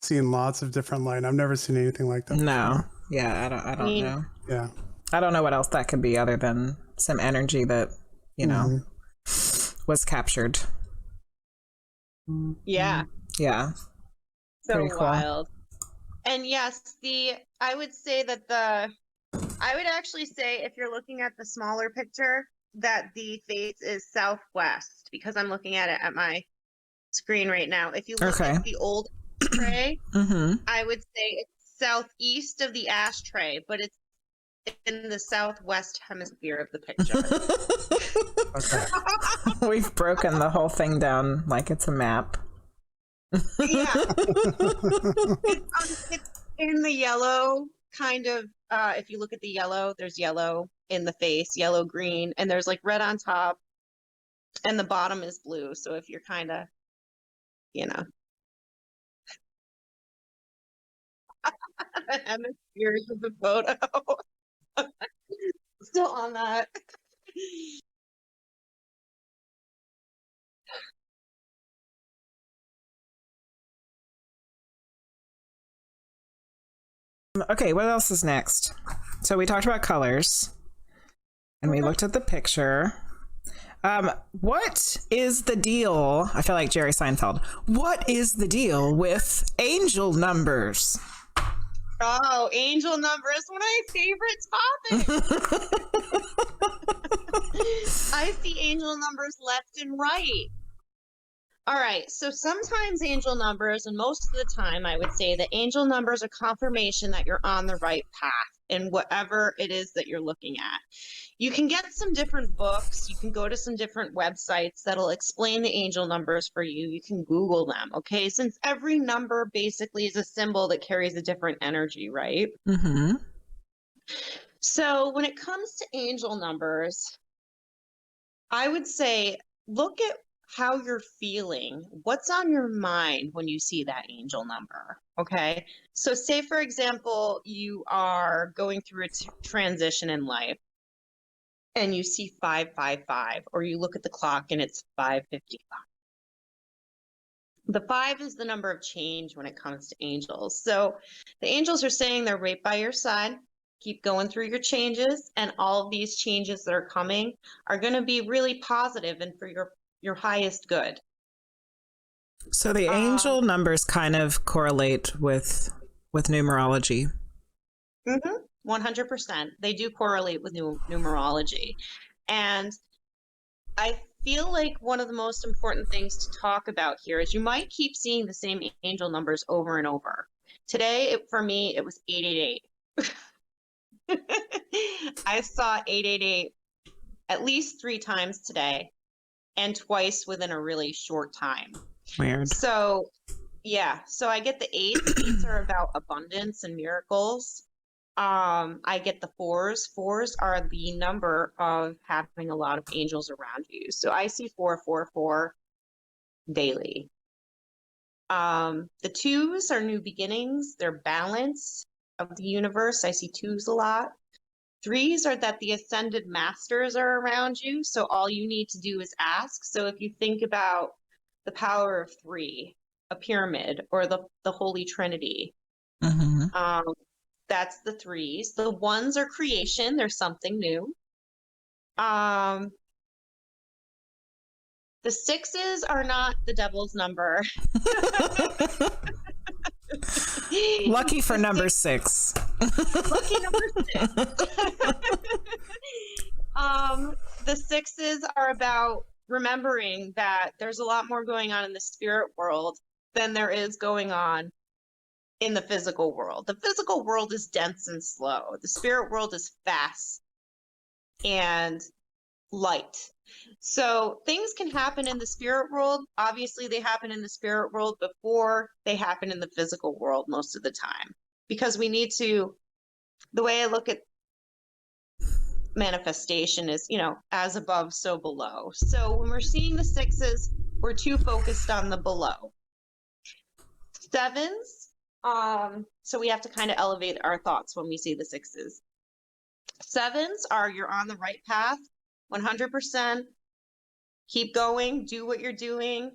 seen lots of different light. I've never seen anything like that. No. Before. Yeah, I don't know. Yeah. I don't know what else that could be other than some energy that, you know, was captured. Yeah. Yeah. So Pretty cool. wild. And yes, I would actually say if you're looking at the smaller picture that the face is southwest because I'm looking at it at my screen right now. If you look at the old ashtray, I would say it's southeast of the ashtray, but it's in the southwest hemisphere of the picture. Okay. We've broken the whole thing down like it's a map. Yeah. It's in the yellow kind of, if you look at the yellow, there's yellow in the face, yellow, green, and there's like red on top and the bottom is blue. So if you're kind of, you know, the hemispheres of the photo. Still on that. Okay, what else is next? So we talked about colors and we looked at the picture. What is the deal? I feel like Jerry Seinfeld. What is the deal with angel numbers? Oh, angel numbers, one of my favorite topics. I see angel numbers left and right. All right, so sometimes angel numbers, and most of the time I would say that angel numbers are confirmation that you're on the right path in whatever it is that you're looking at. You can get some different books. You can go to some different websites that'll explain the angel numbers for you. You can Google them, okay? Since every number basically is a symbol that carries a different energy, right? Mm-hmm. So when it comes to angel numbers, I would say look at how you're feeling. What's on your mind when you see that angel number? Okay. So, say, for example, you are going through a transition in life and you see 555, or you look at the clock and it's 5:55. The 5 is the number of change when it comes to angels. So the angels are saying they're right by your side. Keep going through your changes, and all of these changes that are coming are going to be really positive and for your highest good. So the angel numbers kind of correlate with numerology. 100%. They do correlate with numerology. And I feel like one of the most important things to talk about here is you might keep seeing the same angel numbers over and over. Today, for me, it was 888. I saw 888 at least 3 times today and twice within a really short time. Weird. So, yeah. So I get the 8s. 8s are about abundance and miracles. I get the 4s. 4s are the number of having a lot of angels around you. So I see 444 daily. The 2s are new beginnings. They're balance of the universe. I see 2s a lot. 3s are that the ascended masters are around you. So all you need to do is ask. So if you think about the power of 3, a pyramid, or the Holy Trinity, that's the 3s. The 1s are creation. There's something new. The 6s are not the devil's number. Lucky for number 6. Lucky number 6. The 6s are about remembering that there's a lot more going on in the spirit world than there is going on in the physical world. The physical world is dense and slow. The spirit world is fast and light. So things can happen in the spirit world. Obviously, they happen in the spirit world before they happen in the physical world most of the time, because we need to, the way I look at manifestation is, as above, so below. So when we're seeing the 6s, we're too focused on the below. 7s, so we have to kind of elevate our thoughts when we see the 6s. 7s are you're on the right path, 100%. Keep going, do what you're doing.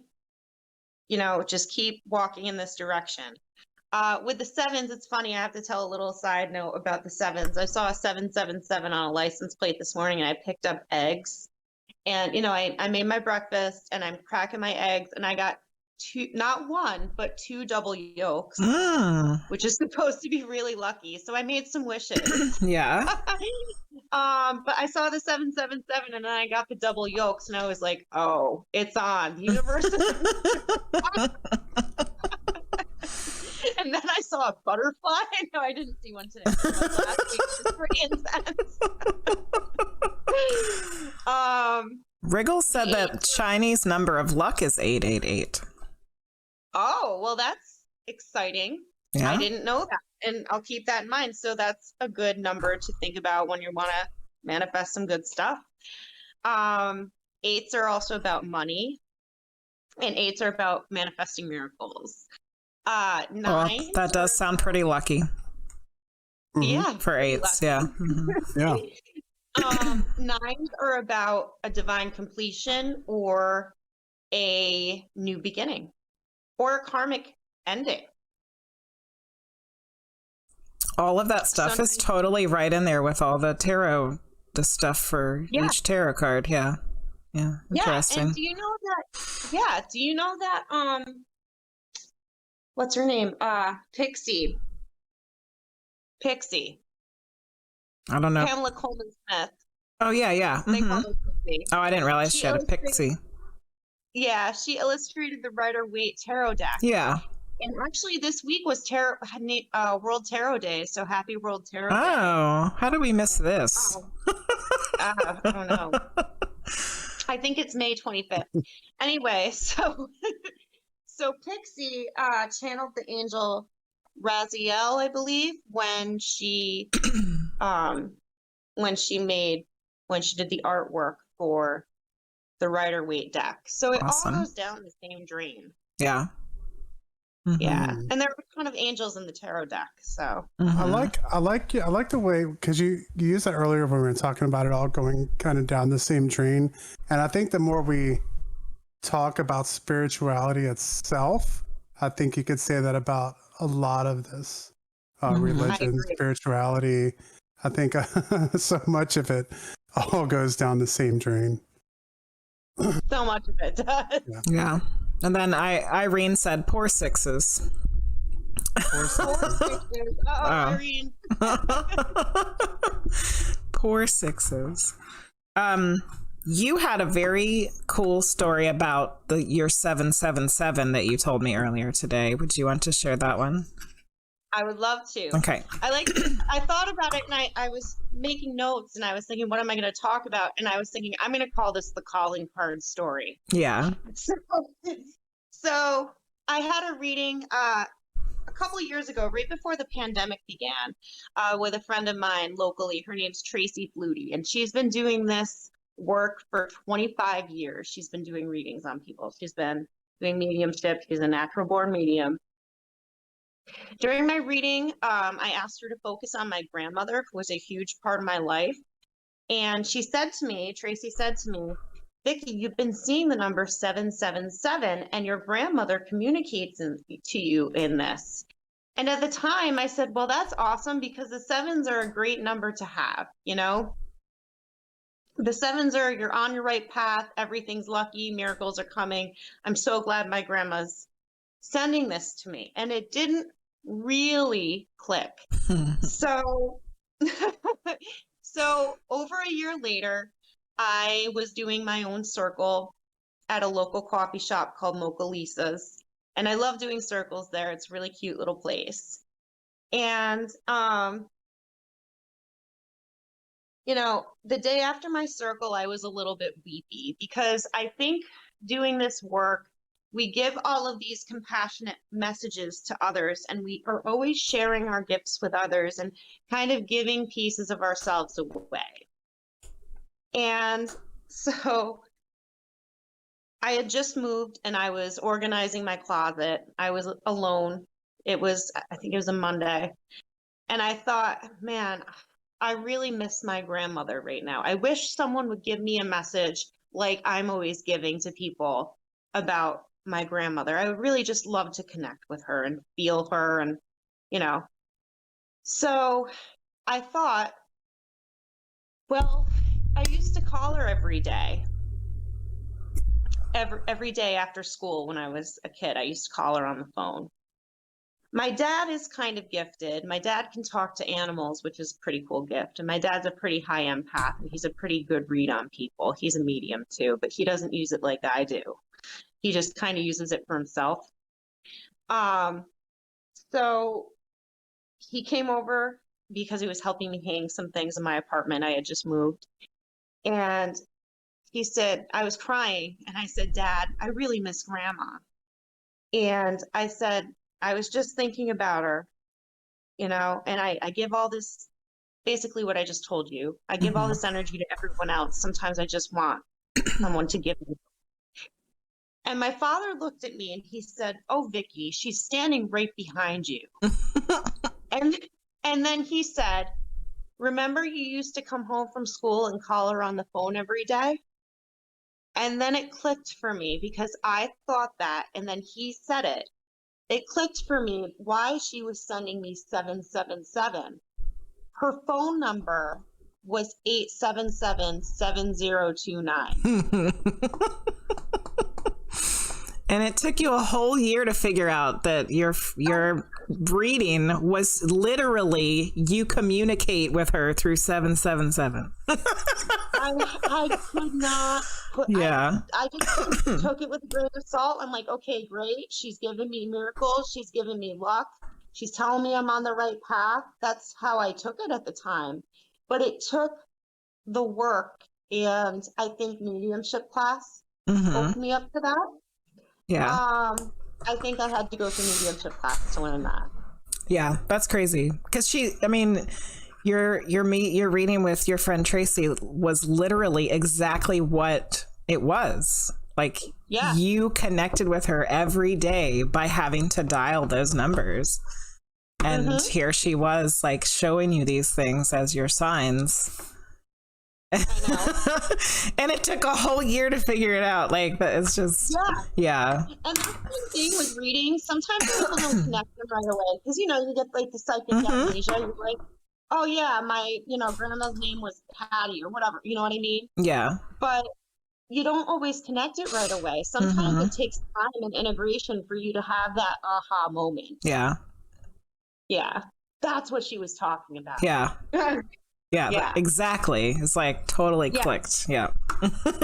Just keep walking in this direction. With the 7s, it's funny. I have to tell a little side note about the 7s. I saw a 777 on a license plate this morning, and I picked up eggs. And, I made my breakfast, and I'm cracking my eggs, and I got 2, not 1, but 2 double yolks, which is supposed to be really lucky. So I made some wishes. Yeah. But I saw the 777, and then I got the double yolks, and I was like, oh, it's on. The universe is And then I saw a butterfly. No, I didn't see one today. Last week was pretty intense. Wriggle said that Chinese number of luck is 888. Oh, well, that's exciting. Yeah. I didn't know that. And I'll keep that in mind. So that's a good number to think about when you want to manifest some good stuff. 8s are also about money. And 8s are about manifesting miracles. 9s. Well, that does sound pretty lucky. Yeah. For 8s, yeah. Yeah. 9s are about a divine completion or a new beginning or a karmic ending. All of that stuff is totally right in there with all the tarot, the stuff for each tarot card. Yeah. Yeah. Interesting. Yeah. And do you know that, what's her name? Pixie. I don't know. Pamela Coleman Smith. Oh, yeah, yeah. They call her Pixie. Oh, I didn't realize she had a pixie. Yeah, she illustrated the Rider-Waite Tarot deck. Yeah. And actually, this week was World Tarot Day, so happy World Tarot Day. Oh, how did we miss this? I don't know. I think it's May 25th. Anyway, so Pixie channeled the angel Raziel, I believe, when she did the artwork for the Rider-Waite deck. So it all goes down the same drain. Yeah. Yeah, and there are a ton of angels in the tarot deck. So I like the way, because you used that earlier when we were talking about it all going kind of down the same drain, and I think the more we talk about spirituality itself. I think you could say that about a lot of this Mhm. I religion, agree. spirituality. I think so much of it all goes down the same drain. So much of it does. Yeah. And then Irene said, poor sixes. Poor Poor sixes. sixes. Oh, Irene. Poor sixes. You had a very cool story about your 777 that you told me earlier today. Would you want to share that one? I would love to. Okay. I thought about it, and I was making notes, and I was thinking, what am I going to talk about? And I was thinking, I'm going to call this the calling card story. Yeah. So I had a reading a couple of years ago, right before the pandemic began, with a friend of mine locally. Her name's Vicki Loubier, and she's been doing this work for 25 years. She's been doing readings on people. She's been doing mediumship. She's a natural born medium. During my reading, I asked her to focus on my grandmother, who was a huge part of my life. And she said to me, Tracy said to me, Vicki, you've been seeing the number 777, and your grandmother communicates to you in this. And at the time, I said, well, that's awesome, because the sevens are a great number to have, you know? The sevens are, you're on your right path, everything's lucky, miracles are coming. I'm so glad my grandma's sending this to me. And it didn't really click. So over a year later, I was doing my own circle at a local coffee shop called Mocha Lisa's. And I love doing circles there. It's a really cute little place. And you know, the day after my circle, I was a little bit weepy, because I think doing this work, we give all of these compassionate messages to others, and we are always sharing our gifts with others and kind of giving pieces of ourselves away. And so I had just moved, and I was organizing my closet. I was alone. I think it was a Monday. And I thought, man, I really miss my grandmother right now. I wish someone would give me a message like I'm always giving to people about my grandmother. I would really just love to connect with her and feel her, and, you know. So I thought, well, I used to call her every day. Every day after school when I was a kid, I used to call her on the phone. My dad is kind of gifted. My dad can talk to animals, which is a pretty cool gift. And my dad's a pretty high empath, and he's a pretty good read on people. He's a medium too, but he doesn't use it like I do. He just kind of uses it for himself. So he came over because he was helping me hang some things in my apartment. I had just moved. And he said, I was crying, and I said, Dad, I really miss Grandma. And I said, I was just thinking about her, you know, and I give all this, basically what I just told you. I give all this energy to everyone else. Sometimes I just want someone to give me. And my father looked at me and he said, oh, Vicki, she's standing right behind you. and then he said, remember you used to come home from school and call her on the phone every day? And then it clicked for me, because I thought that, and then he said it. It clicked for me why she was sending me 777. Her phone number was 877-7029. And it took you a whole year to figure out that your reading was literally you communicate with her through 777. I could not put, yeah. I just took it with a grain of salt. I'm like, okay, great. She's giving me miracles. She's giving me luck. She's telling me I'm on the right path. That's how I took it at the time. But it took the work, and I think mediumship class opened me up to that. Yeah. I think I had to go through mediumship class to learn that. Yeah, that's crazy. Because your reading with your friend Tracy was literally exactly what it was. Like, you connected with her every day by having to dial those numbers. And here she was, like, showing you these things as your signs. I know. And it took a whole year to figure it out. Like, but it's just, yeah. And that's the thing with reading. Sometimes people don't connect them right away because, you know, you get like the psychic amnesia. You're like, oh, yeah, my, you know, grandma's name was Patty or whatever. You know what I mean? Yeah. But you don't always connect it right away. Sometimes it takes time and integration for you to have that aha moment. Yeah. Yeah. That's what she was talking about. Yeah. Yeah. Exactly. It's like totally clicked. Yeah.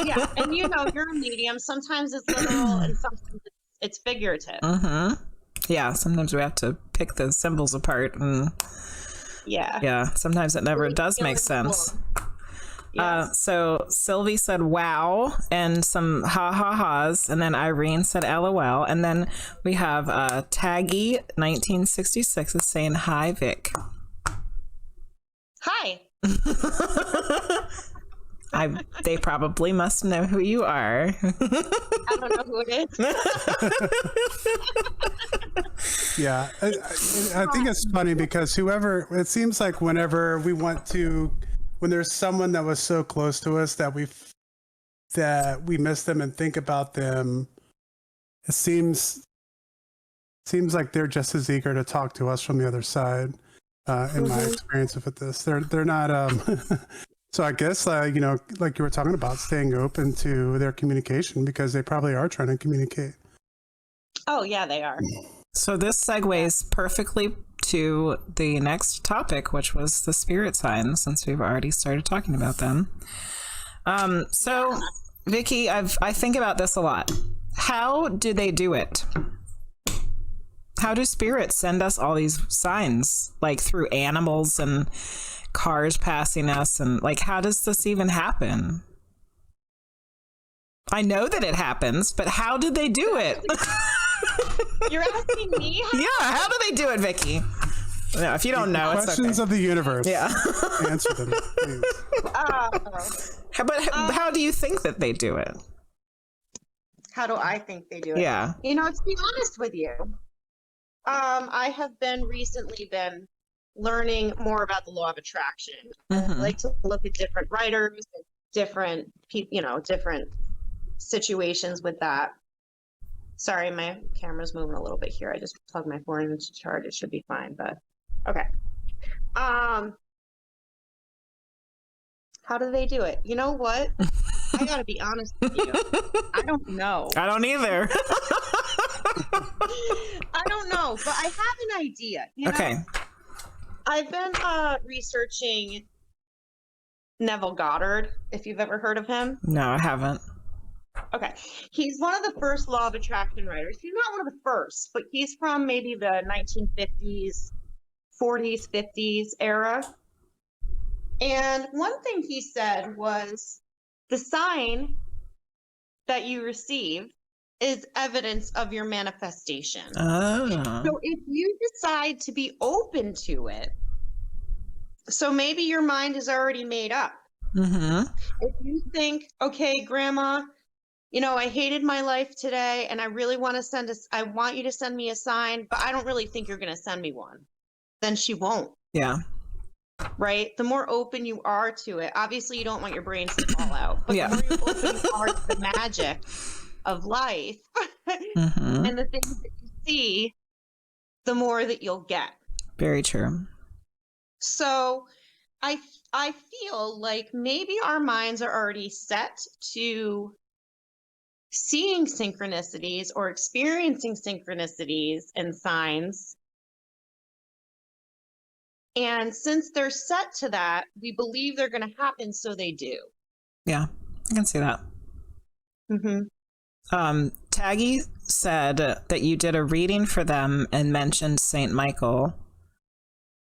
Yeah. And you know, you're a medium. Sometimes it's literal and sometimes it's figurative. Yeah. Sometimes we have to pick the symbols apart and yeah. Sometimes it never does make sense. Yes. So Sylvie said wow and some ha ha ha's, and then Irene said LOL, and then we have Taggy 1966 is saying hi Vic. Hi. They probably must know who you are. I don't know who it is. Yeah, I think it's funny because it seems like whenever we want to, when there's someone that was so close to us that we miss them and think about them, it seems like they're just as eager to talk to us from the other side. In my experience with this, they're not. So I guess you know, like you were talking about, staying open to their communication because they probably are trying to communicate. Oh yeah, they are. So this segues perfectly to the next topic, which was the spirit signs, since we've already started talking about them. So Vicki, I think about this a lot. How do they do it? How do spirits send us all these signs, like through animals and cars passing us? And like, how does this even happen? I know that it happens, but how did they do it? You're asking me? Yeah, how do they do it, Vicki? No, if you don't know, it's questions of the universe. Yeah. Answer them, please. But how do you think that they do it? How do I think they do it? Yeah. You know, to be honest with you, I have recently been learning more about the law of attraction. I like to look at different writers, and different situations with that. Sorry, my camera's moving a little bit here. I just plugged my phone into charge. It should be fine, but okay. How do they do it? You know what? I gotta be honest with you. I don't know. I don't either. I don't know, but I have an idea. You know? Okay. I've been researching Neville Goddard, if you've ever heard of him. No, I haven't. Okay. He's one of the first law of attraction writers. He's not one of the first, but he's from maybe the 1950s, 40s, 50s era. And one thing he said was the sign that you receive is evidence of your manifestation. Oh. So if you decide to be open to it, so maybe your mind is already made up. If you think, okay, Grandma, you know, I hated my life today and I really want to I want you to send me a sign, but I don't really think you're going to send me one. Then she won't. Yeah. Right? The more open you are to it, obviously you don't want your brains to fall out, but the more open you are to the magic of life and the things that you see, the more that you'll get. Very true. So I feel like maybe our minds are already set to seeing synchronicities or experiencing synchronicities and signs. And since they're set to that, we believe they're going to happen, so they do. Yeah, I can see that. Taggy said that you did a reading for them and mentioned Saint Michael,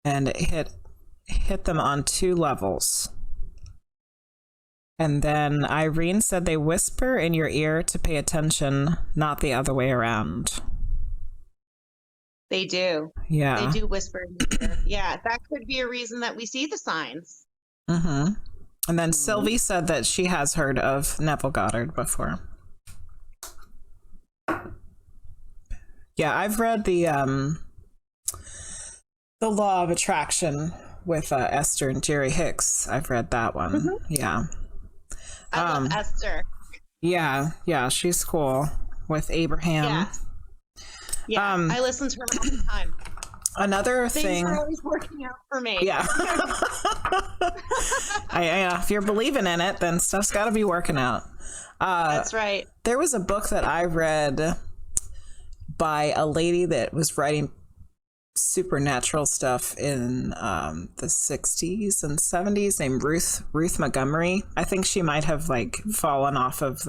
and it hit them on 2 levels. And then Irene said they whisper in your ear to pay attention, not the other way around. They do. Yeah. They do whisper in your ear. Yeah, that could be a reason that we see the signs. And then Sylvie said that she has heard of Neville Goddard before. Yeah, I've read the law of attraction with Esther and Jerry Hicks. I've read that one. Mm-hmm. Yeah. I love Esther. Yeah, she's cool with Abraham. Yeah. Yeah, I listen to her all the time. Another Things thing. are always working out for me. Yeah. If you're believing in it, then stuff's got to be working out. That's right. There was a book that I read by a lady that was writing supernatural stuff in the 60s and 70s named Ruth Montgomery. I think she might have like fallen off of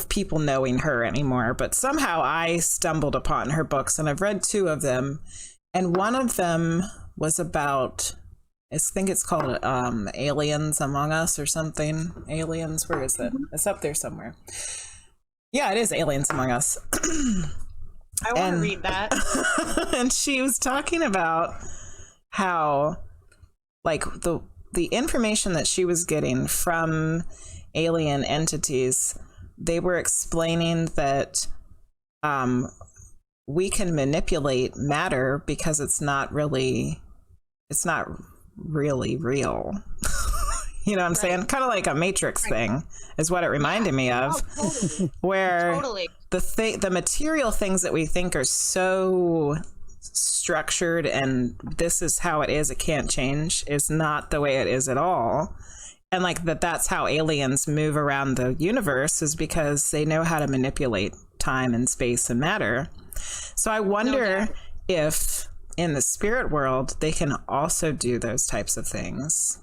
people knowing her anymore, but somehow I stumbled upon her books, and I've read 2 of them, and one of them was about, I think it's called Aliens Among Us or something. Aliens, where is it? It's up there somewhere. Yeah, it is Aliens Among Us. I want to read that. And she was talking about how, like, the information that she was getting from alien entities, they were explaining that we can manipulate matter because it's not really real. You know what I'm saying? Kind of like a Matrix thing is what it reminded me of. Oh, totally. Where Totally. the material things that we think are so structured and this is how it is, it can't change, is not the way it is at all. And like that's how aliens move around the universe, is because they know how to manipulate time and space and matter. So I wonder if in the spirit world they can also do those types of things.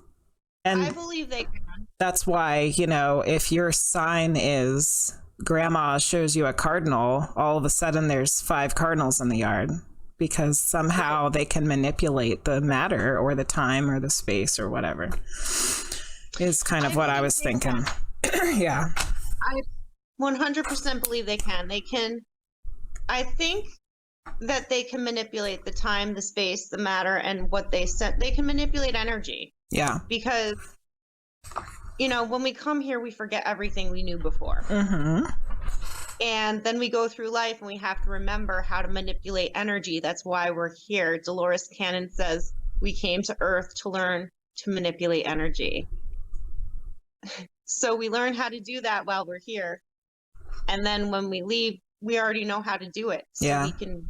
And I believe they can. that's why, you know, if your sign is grandma shows you a cardinal, all of a sudden there's 5 cardinals in the yard, because somehow they can manipulate the matter or the time or the space or whatever, is kind of what I was thinking. Yeah. I 100% believe they can. They can. I think that they can manipulate the time, the space, the matter, and what they sent. They can manipulate energy. Yeah. Because, you know, when we come here, we forget everything we knew before. Mm-hmm. And then we go through life and we have to remember how to manipulate energy. That's why we're here. Dolores Cannon says we came to Earth to learn to manipulate energy. So we learn how to do that while we're here. And then when we leave, we already know how to do it. So we can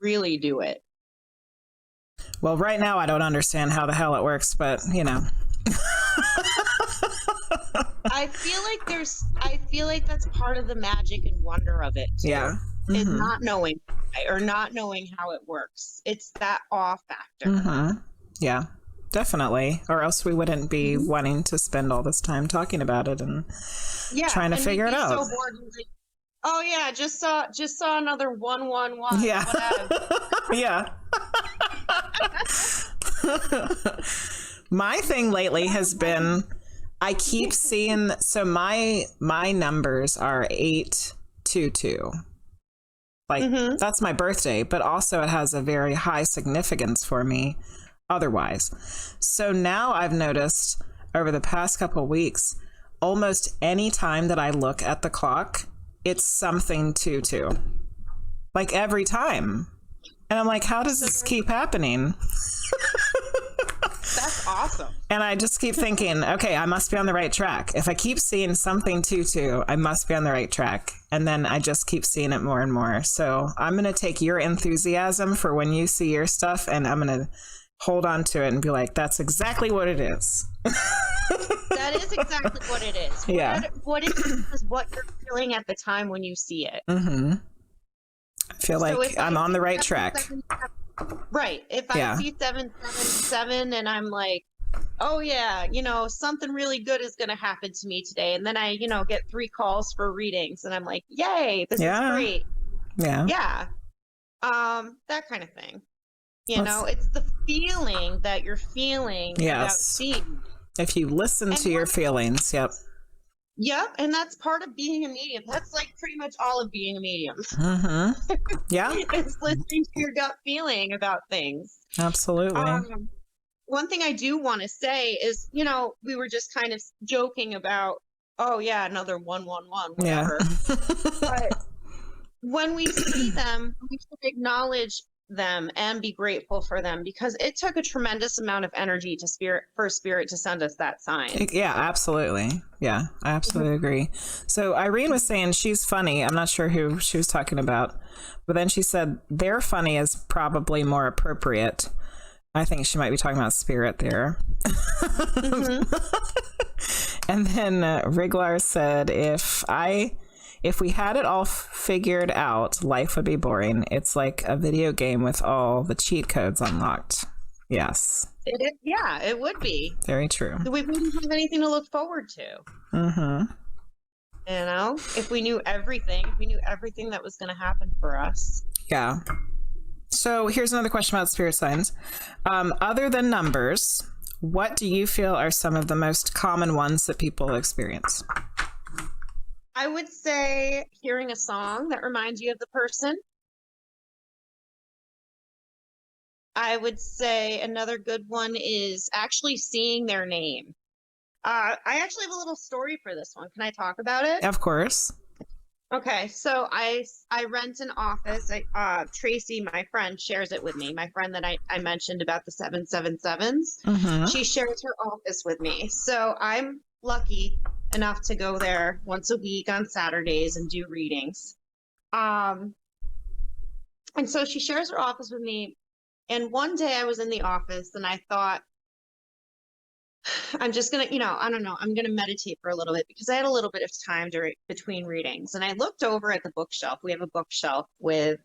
really do it. Well, right now I don't understand how the hell it works, but you know. I feel like that's part of the magic and wonder of it too. Yeah. Is not knowing or not knowing how it works. It's that awe factor. Mm-hmm. Yeah, definitely. Or else we wouldn't be wanting to spend all this time talking about it and trying to figure it out. So bored, like, oh yeah, just saw another 111. Yeah. Yeah. My thing lately has been, I keep seeing, so my numbers are 822. Like that's my birthday, but also it has a very high significance for me otherwise. So now I've noticed over the past couple of weeks, almost any time that I look at the clock, it's something 22. Like every time. And I'm like, how does this keep happening? That's awesome. And I just keep thinking, okay, I must be on the right track. If I keep seeing something 22, I must be on the right track. And then I just keep seeing it more and more. So I'm going to take your enthusiasm for when you see your stuff, and I'm going to hold on to it and be like, that's exactly what it is. That is exactly what it is. Yeah. What it is what you're feeling at the time when you see it. Mm-hmm. I feel like I'm on the right track. Right. If I see 777 and I'm like, oh yeah, you know, something really good is going to happen to me today. And then I, you know, get 3 calls for readings and I'm like, yay, this is great. Yeah. Yeah. That kind of thing. You know, it's the feeling that you're feeling without seeing. If you listen to your feelings. Yep. Yep, and that's part of being a medium. That's like pretty much all of being a medium. Mm-hmm. Yeah. It's listening to your gut feeling about things. Absolutely. One thing I do want to say is, you know, we were just kind of joking about, oh yeah, another 111, whatever. Yeah. But when we see them, we should acknowledge them and be grateful for them, because it took a tremendous amount of energy for spirit to send us that sign. Yeah, absolutely. Yeah, I absolutely agree. So Irene was saying she's funny. I'm not sure who she was talking about, but then she said they're funny is probably more appropriate. I think she might be talking about spirit there. And then Riglar said, if we had it all figured out, life would be boring. It's like a video game with all the cheat codes unlocked. Yes. Yeah, it would be. Very true. We wouldn't have anything to look forward to. Mm-hmm. You know, if we knew everything that was going to happen for us. Yeah. So here's another question about spirit signs. Other than numbers, what do you feel are some of the most common ones that people experience? I would say hearing a song that reminds you of the person. I would say another good one is actually seeing their name. I actually have a little story for this one. Can I talk about it? Of course. Okay, so I rent an office. Tracy, my friend, shares it with me. My friend that I mentioned about the 777s. Mm-hmm. She shares her office with me. So I'm lucky enough to go there once a week on Saturdays and do readings. And so she shares her office with me. And one day I was in the office and I thought, I'm just going to, I don't know, I'm going to meditate for a little bit, because I had a little bit of time between readings. And I looked over at the bookshelf. We have a bookshelf with,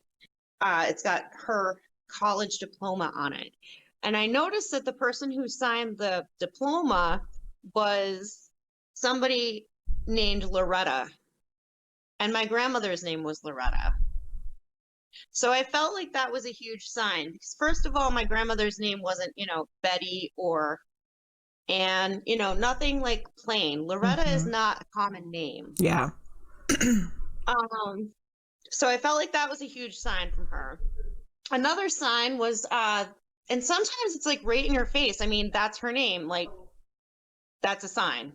it's got her college diploma on it. And I noticed that the person who signed the diploma was somebody named Loretta. And my grandmother's name was Loretta. So I felt like that was a huge sign, because first of all, my grandmother's name wasn't, Betty or Anne, nothing like plain. Loretta is not a common name. Yeah. So I felt like that was a huge sign from her. Another sign was, and sometimes it's like right in your face. I mean, that's her name. Like, that's a sign.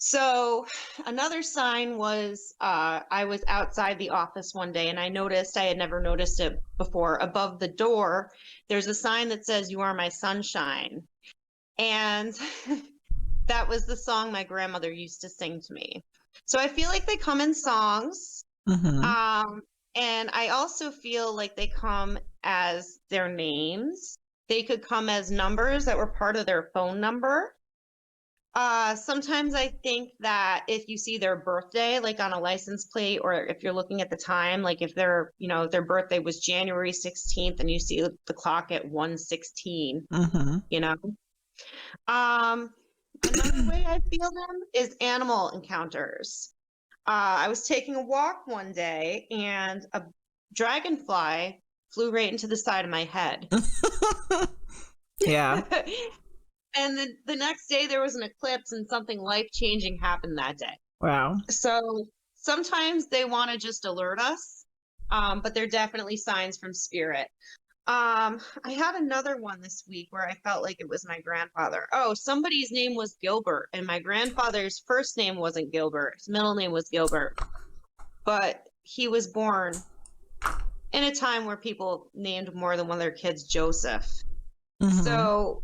So another sign was, I was outside the office one day and I noticed, I had never noticed it before, above the door, there's a sign that says, "You are my sunshine." And that was the song my grandmother used to sing to me. So I feel like they come in songs. Mm-hmm. And I also feel like they come as their names. They could come as numbers that were part of their phone number. Sometimes I think that if you see their birthday, like on a license plate, or if you're looking at the time, like if their birthday was January 16th and you see the clock at 1:16, Another way I feel them is animal encounters. I was taking a walk one day and a dragonfly flew right into the side of my head. Yeah. And then the next day there was an eclipse and something life-changing happened that day. Wow. So sometimes they want to just alert us, but they're definitely signs from spirit. I had another one this week where I felt like it was my grandfather. Oh, somebody's name was Gilbert, and my grandfather's first name wasn't Gilbert. His middle name was Gilbert. But he was born in a time where people named more than one of their kids Joseph. Mm-hmm. So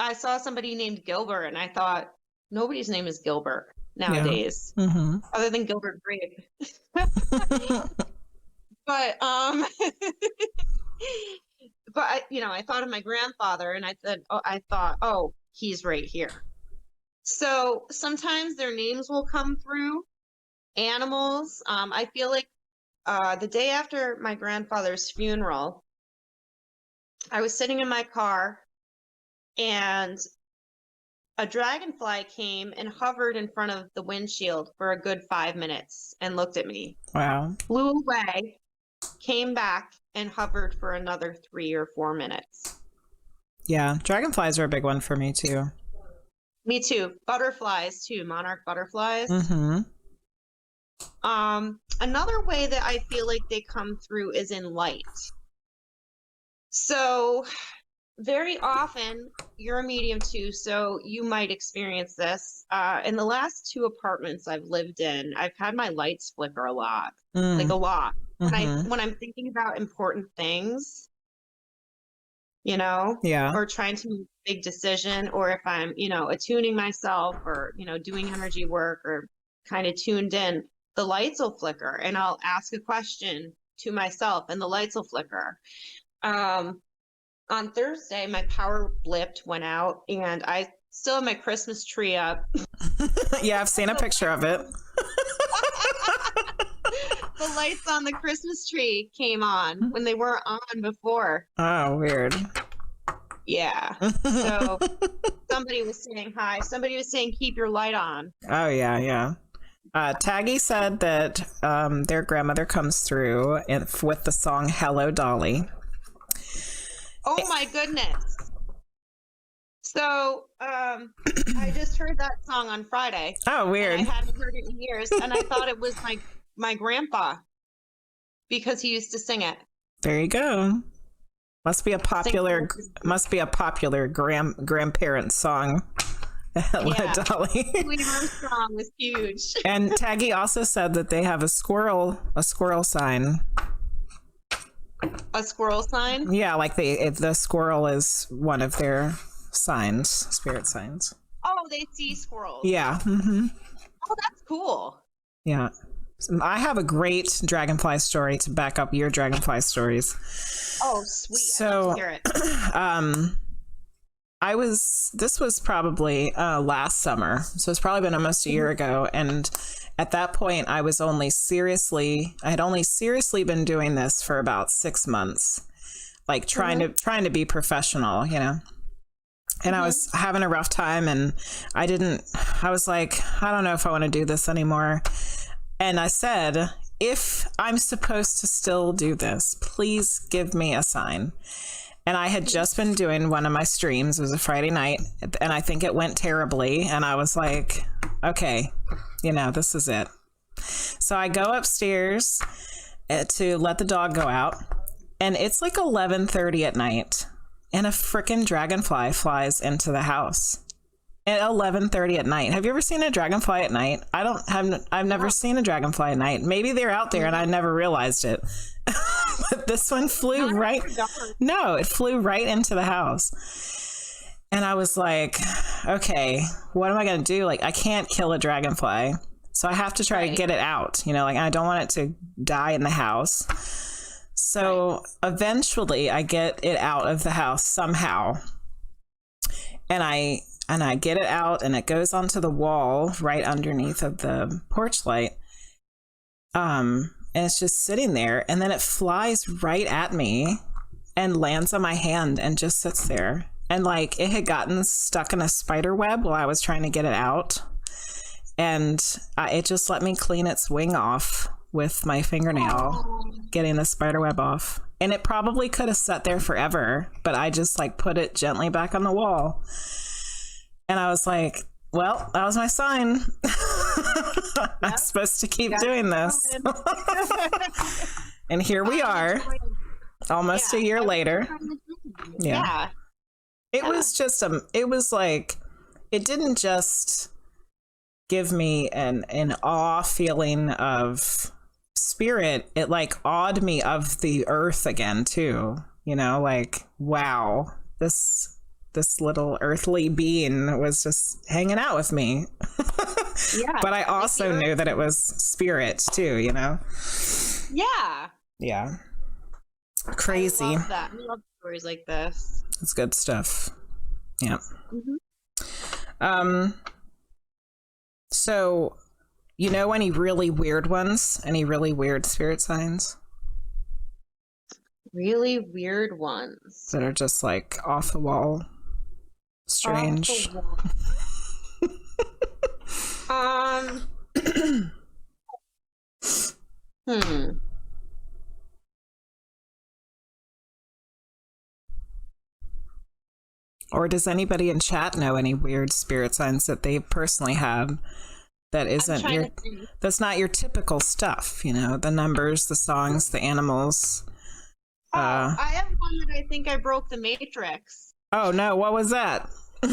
I saw somebody named Gilbert, and I thought, nobody's name is Gilbert nowadays, other than Gilbert Grape. But I thought of my grandfather, and I thought, he's right here. So sometimes their names will come through. Animals. I feel like the day after my grandfather's funeral, I was sitting in my car, and a dragonfly came and hovered in front of the windshield for a good 5 minutes and looked at me. Wow. Flew away, came back, and hovered for another 3 or 4 minutes. Yeah, dragonflies are a big one for me too. Me too. Butterflies too, monarch butterflies. Another way that I feel like they come through is in light. So very often, you're a medium too, so you might experience this. In the last 2 apartments I've lived in, I've had my lights flicker a lot, like a lot. when I'm thinking about important things, you know, Yeah. or trying to make a big decision, or if I'm, you know, attuning myself or, you know, doing energy work or kind of tuned in, the lights will flicker and I'll ask a question to myself and the lights will flicker. On Thursday, my power blipped, went out, and I still have my Christmas tree up. Yeah, I've seen a picture of it. The lights on the Christmas tree came on when they weren't on before. Oh, weird. Yeah. So somebody was saying hi. Somebody was saying, keep your light on. Oh, yeah, yeah. Taggy said that their grandmother comes through with the song Hello, Dolly. Oh, my goodness. So I just heard that song on Friday. Oh, weird. I hadn't heard it in years, and I thought it was my grandpa because he used to sing it. There you go. Must be a popular grandparent song. Hello, Yeah. Dolly. Weaver's song was huge. And Taggy also said that they have a squirrel sign. A squirrel sign? Yeah, like the squirrel is one of their signs, spirit signs. Oh, they see squirrels. Yeah. Mm-hmm. Oh, that's cool. Yeah. I have a great dragonfly story to back up your dragonfly stories. Oh, sweet. So, I'd love to hear it. This was probably last summer. So it's probably been almost a year ago. And at that point, I had only seriously been doing this for about 6 months, like trying to be professional, you know. And I was having a rough time, and I was like, I don't know if I want to do this anymore. And I said, if I'm supposed to still do this, please give me a sign. And I had just been doing one of my streams. It was a Friday night, and I think it went terribly. And I was like, okay, you know, this is it. So I go upstairs to let the dog go out, and it's like 11:30 at night, and a freaking dragonfly flies into the house at 11:30 at night. Have you ever seen a dragonfly at night? I've never seen a dragonfly at night. Maybe they're out there and I never realized it. But this one flew it flew right into the house. And I was like, okay, what am I going to do? Like, I can't kill a dragonfly. So I have to try to get it out, you know, like I don't want it to die in the house. So eventually I get it out of the house somehow. And I get it out, and it goes onto the wall right underneath of the porch light. And it's just sitting there, and then it flies right at me and lands on my hand and just sits there. And like it had gotten stuck in a spider web while I was trying to get it out. And it just let me clean its wing off with my fingernail, getting the spider web off. And it probably could have sat there forever, but I just like put it gently back on the wall. And I was like, well, that was my sign. I'm supposed to keep doing this. And here we are, almost a year later. Yeah. It was just, it was like, it didn't just give me an awe feeling of spirit. It like awed me of the earth again too. You know, like, wow, this little earthly being was just hanging out with me. Yeah. But I also knew that it was spirit too, you know? Yeah. Yeah. Crazy. I love that. I love stories like this. It's good stuff. Yeah. So, you know any really weird ones? Any really weird spirit signs? Really weird ones. That are just like off the wall. Strange. Off the wall. Or does anybody in chat know any weird spirit signs that they personally had that isn't that's not your typical stuff, you know, the numbers, the songs, the animals? I have one that I think I broke the matrix. Oh no, what was that? The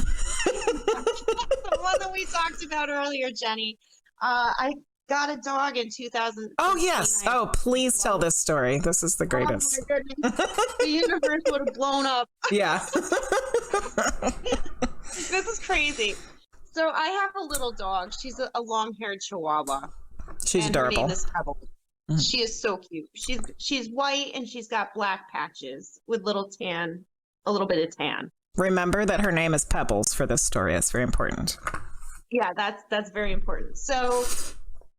one that we talked about earlier, Jenny. I got a dog in 2000. Oh, yes. Oh, please tell this story. This is the greatest. Oh my goodness. The universe would have blown up. Yeah. This is crazy. So I have a little dog. She's a long-haired Chihuahua. She's and her adorable. name is Pebble. Mhm. She is so cute. She's white and she's got black patches with a little bit of tan. Remember that her name is Pebbles for this story. It's very important. Yeah, that's very important. So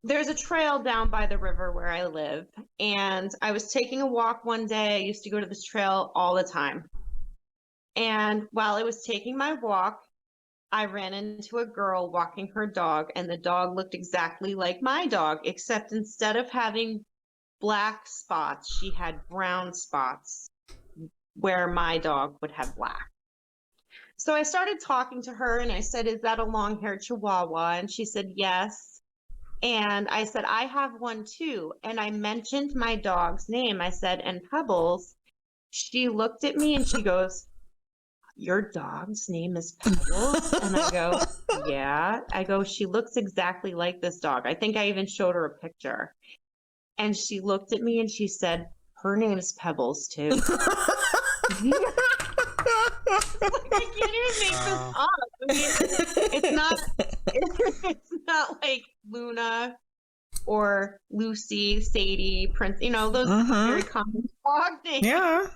there's a trail down by the river where I live, and I was taking a walk one day. I used to go to this trail all the time. And while I was taking my walk, I ran into a girl walking her dog, and the dog looked exactly like my dog, except instead of having black spots, she had brown spots where my dog would have black. So I started talking to her and I said, "Is that a long-haired Chihuahua?" And she said, "Yes." And I said, "I have one too." And I mentioned my dog's name. I said, "And Pebbles." She looked at me and she goes, "Your dog's name is Pebbles?" And I go, "Yeah." I go, "She looks exactly like this dog." I think I even showed her a picture. And she looked at me and she said, "Her name's Pebbles too." I can't even make this up. I mean, it's not like Luna or Lucy, Sadie, Prince, those very common dog names. Yeah.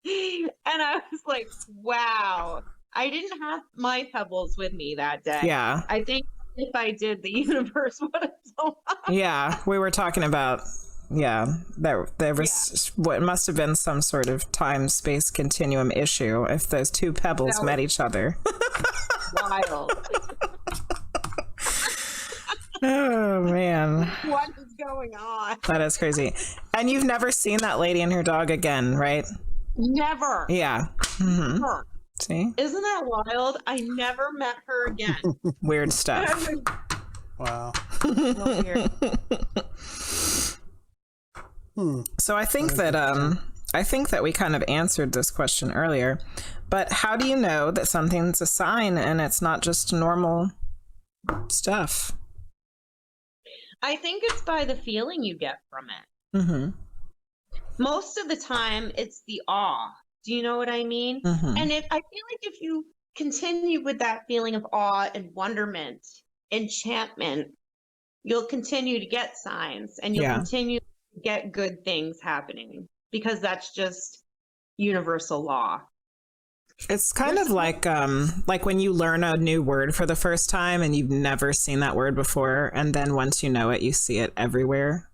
And I was like, wow, I didn't have my Pebbles with me that day. Yeah. I think if I did, the universe would have blown up. Yeah. We were talking about, there was what must have been some sort of time-space continuum issue if those two pebbles met each other. Wild. Oh, man. What is going on? That is crazy. And you've never seen that lady and her dog again, right? Never. Yeah. Mm-hmm. Never. See? Isn't that wild? I never met her again. Weird stuff. Wow. So weird. So I think that we kind of answered this question earlier, but how do you know that something's a sign and it's not just normal stuff? I think it's by the feeling you get from it. Mm-hmm. Most of the time, it's the awe. Do you know what I mean? Mm-hmm. And I feel like if you continue with that feeling of awe and wonderment, enchantment, you'll continue to get signs and you'll continue to get good things happening because that's just universal law. It's kind of like when you learn a new word for the first time and you've never seen that word before, and then once you know it, you see it everywhere.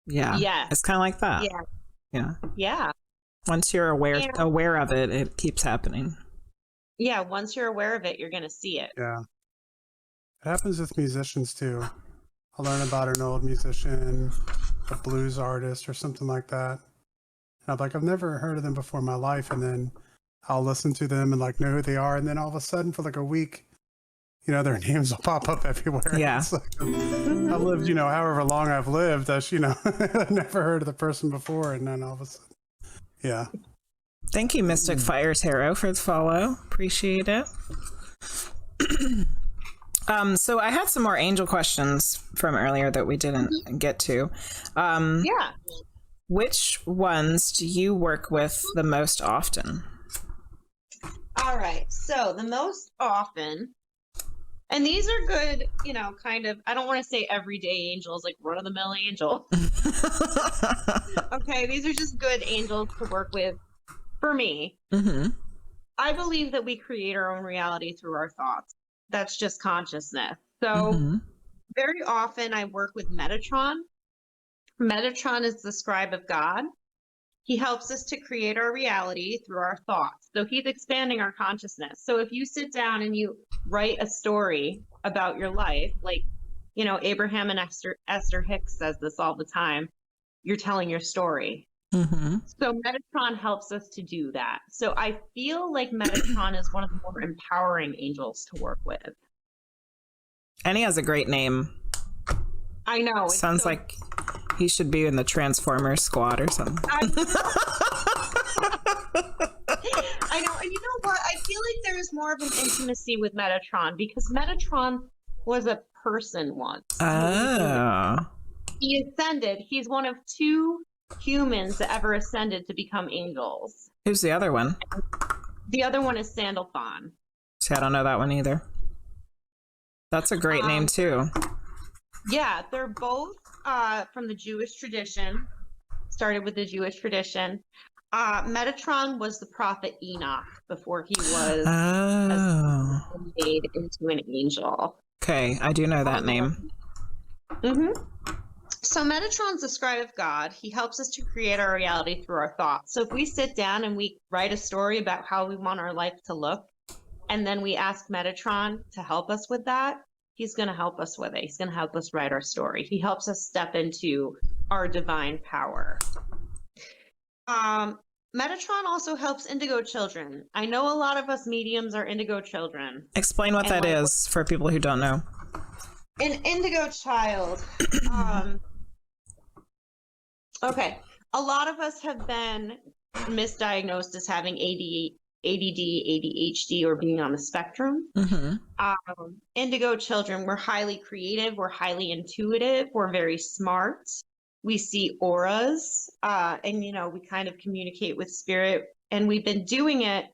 Yeah. Yeah. It's kind of like that. Yeah. Yeah. Yeah. Once you're aware of it, it keeps happening. Yeah. Once you're aware of it, you're going to see it. Yeah. It happens with musicians too. I'll learn about an old musician, a blues artist or something like that. And I'm like, I've never heard of them before in my life. And then I'll listen to them and like know who they are. And then all of a sudden for like a week, their names will pop up everywhere. Yeah. It's like, I've lived, however long I've lived, I've never heard of the person before. And then all of a sudden, yeah. Thank you, Mystic Fire Tarot, for the follow. Appreciate it. So I had some more angel questions from earlier that we didn't get to. Yeah. Which ones do you work with the most often? All right. So the most often, and these are good, kind of, I don't want to say everyday angels, like run-of-the-mill angel. Okay. These are just good angels to work with for me. Mm-hmm. I believe that we create our own reality through our thoughts. That's just consciousness. So very often I work with Metatron. Metatron is the scribe of God. He helps us to create our reality through our thoughts. So he's expanding our consciousness. So if you sit down and you write a story about your life, like, Abraham and Esther Hicks says this all the time, you're telling your story. Mm-hmm. So Metatron helps us to do that. So I feel like Metatron is one of the more empowering angels to work with. And he has a great name. I know. Sounds like he should be in the Transformers squad or something. I know. And you know what? I feel like there is more of an intimacy with Metatron because Metatron was a person once. Oh. He ascended. He's one of 2 humans that ever ascended to become angels. Who's the other one? The other one is Sandalphon. See, I don't know that one either. That's a great name too. Yeah, they're both from the Jewish tradition. Started with the Jewish tradition. Metatron was the prophet Enoch before he was made into an angel. Okay, I do know that name. So Metatron's the scribe of God. He helps us to create our reality through our thoughts. So if we sit down and we write a story about how we want our life to look, and then we ask Metatron to help us with that, he's going to help us with it. He's going to help us write our story. He helps us step into our divine power. Metatron also helps indigo children. I know a lot of us mediums are indigo children. Explain what that is for people who don't know. An indigo child. Okay. A lot of us have been misdiagnosed as having ADD, ADHD, or being on the spectrum. Indigo children, we're highly creative, we're highly intuitive, we're very smart. We see auras, and we kind of communicate with spirit, and we've been doing it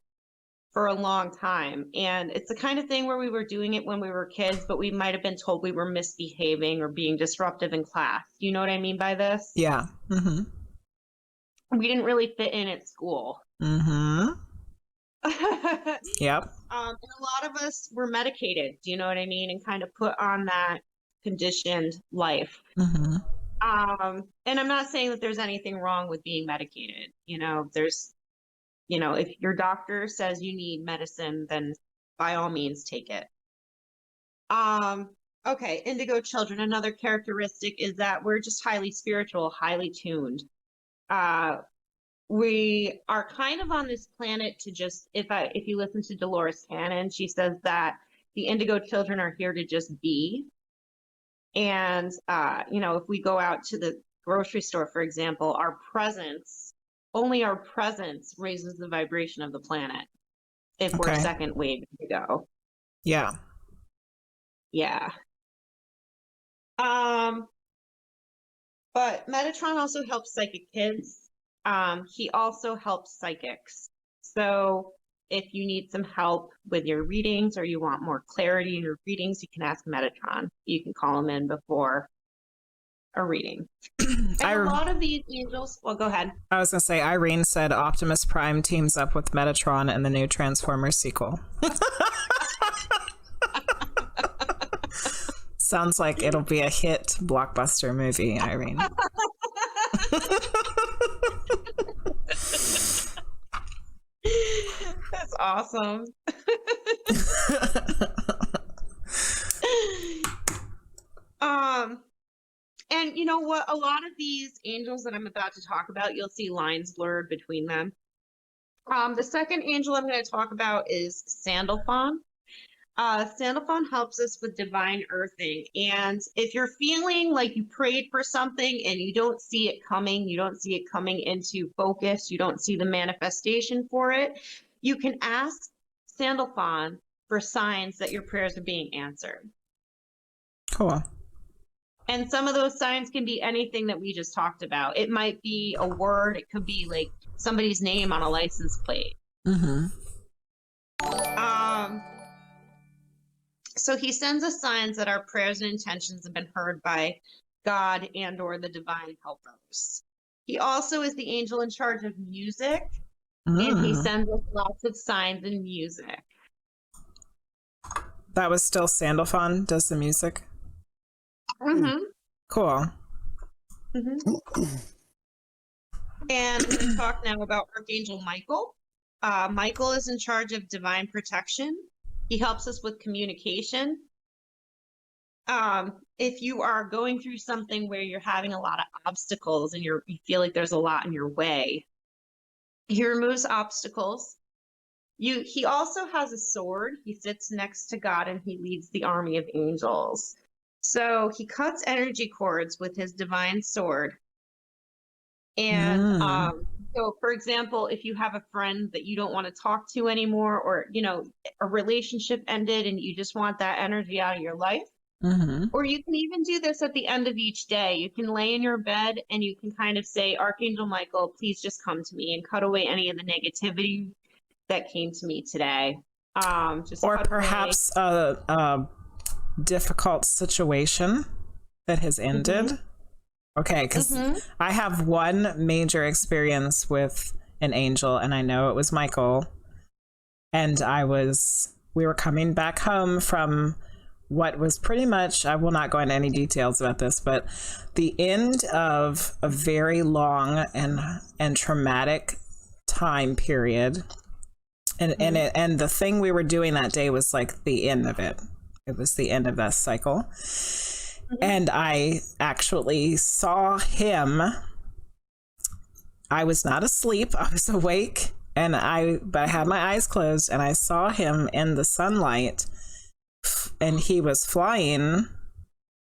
for a long time. And it's the kind of thing where we were doing it when we were kids, but we might have been told we were misbehaving or being disruptive in class. You know what I mean by this? Yeah. We didn't really fit in at school. Yep. And a lot of us were medicated, do you know what I mean? And kind of put on that conditioned life. And I'm not saying that there's anything wrong with being medicated. There's, if your doctor says you need medicine, then by all means take it. Okay, indigo children, another characteristic is that we're just highly spiritual, highly tuned. We are kind of on this planet to just, if you listen to Dolores Cannon, she says that the indigo children are here to just be. And, if we go out to the grocery store, for example, only our presence raises the vibration of the planet if we're second wave indigo. Yeah. Yeah. But Metatron also helps psychic kids. He also helps psychics. So if you need some help with your readings or you want more clarity in your readings, you can ask Metatron. You can call him in before a reading. And a lot of these angels, well, go ahead. I was going to say, Irene said Optimus Prime teams up with Metatron in the new Transformers sequel. Sounds like it'll be a hit blockbuster movie, Irene. That's awesome. And you know what? A lot of these angels that I'm about to talk about, you'll see lines blurred between them. The second angel I'm going to talk about is Sandalphon. Sandalphon helps us with divine earthing. And if you're feeling like you prayed for something and you don't see it coming, you don't see it coming into focus, you don't see the manifestation for it, you can ask Sandalphon for signs that your prayers are being answered. Cool. And some of those signs can be anything that we just talked about. It might be a word. It could be like somebody's name on a license plate. So he sends us signs that our prayers and intentions have been heard by God and or the divine helpers. He also is the angel in charge of music, and he sends us lots of signs and music. That was still Sandalphon does the music? Cool. And we're going to talk now about Archangel Michael. Michael is in charge of divine protection. He helps us with communication. If you are going through something where you're having a lot of obstacles and you feel like there's a lot in your way, he removes obstacles. He also has a sword. He sits next to God and he leads the army of angels. So he cuts energy cords with his divine sword. And so, for example, if you have a friend that you don't want to talk to anymore, or, a relationship ended and you just want that energy out of your life, Mm-hmm. Or you can even do this at the end of each day. You can lay in your bed and you can kind of say, Archangel Michael, please just come to me and cut away any of the negativity that came to me today. Just Or cut away. perhaps a difficult situation that has ended. Mm-hmm. Okay, because I have one major experience with an angel, and I know it was Michael. And we were coming back home from what was pretty much, I will not go into any details about this, but the end of a very long and traumatic time period. And the thing we were doing that day was like the end of it. It was the end of that cycle. And I actually saw him. I was not asleep. I was awake, but I had my eyes closed, and I saw him in the sunlight, and he was flying.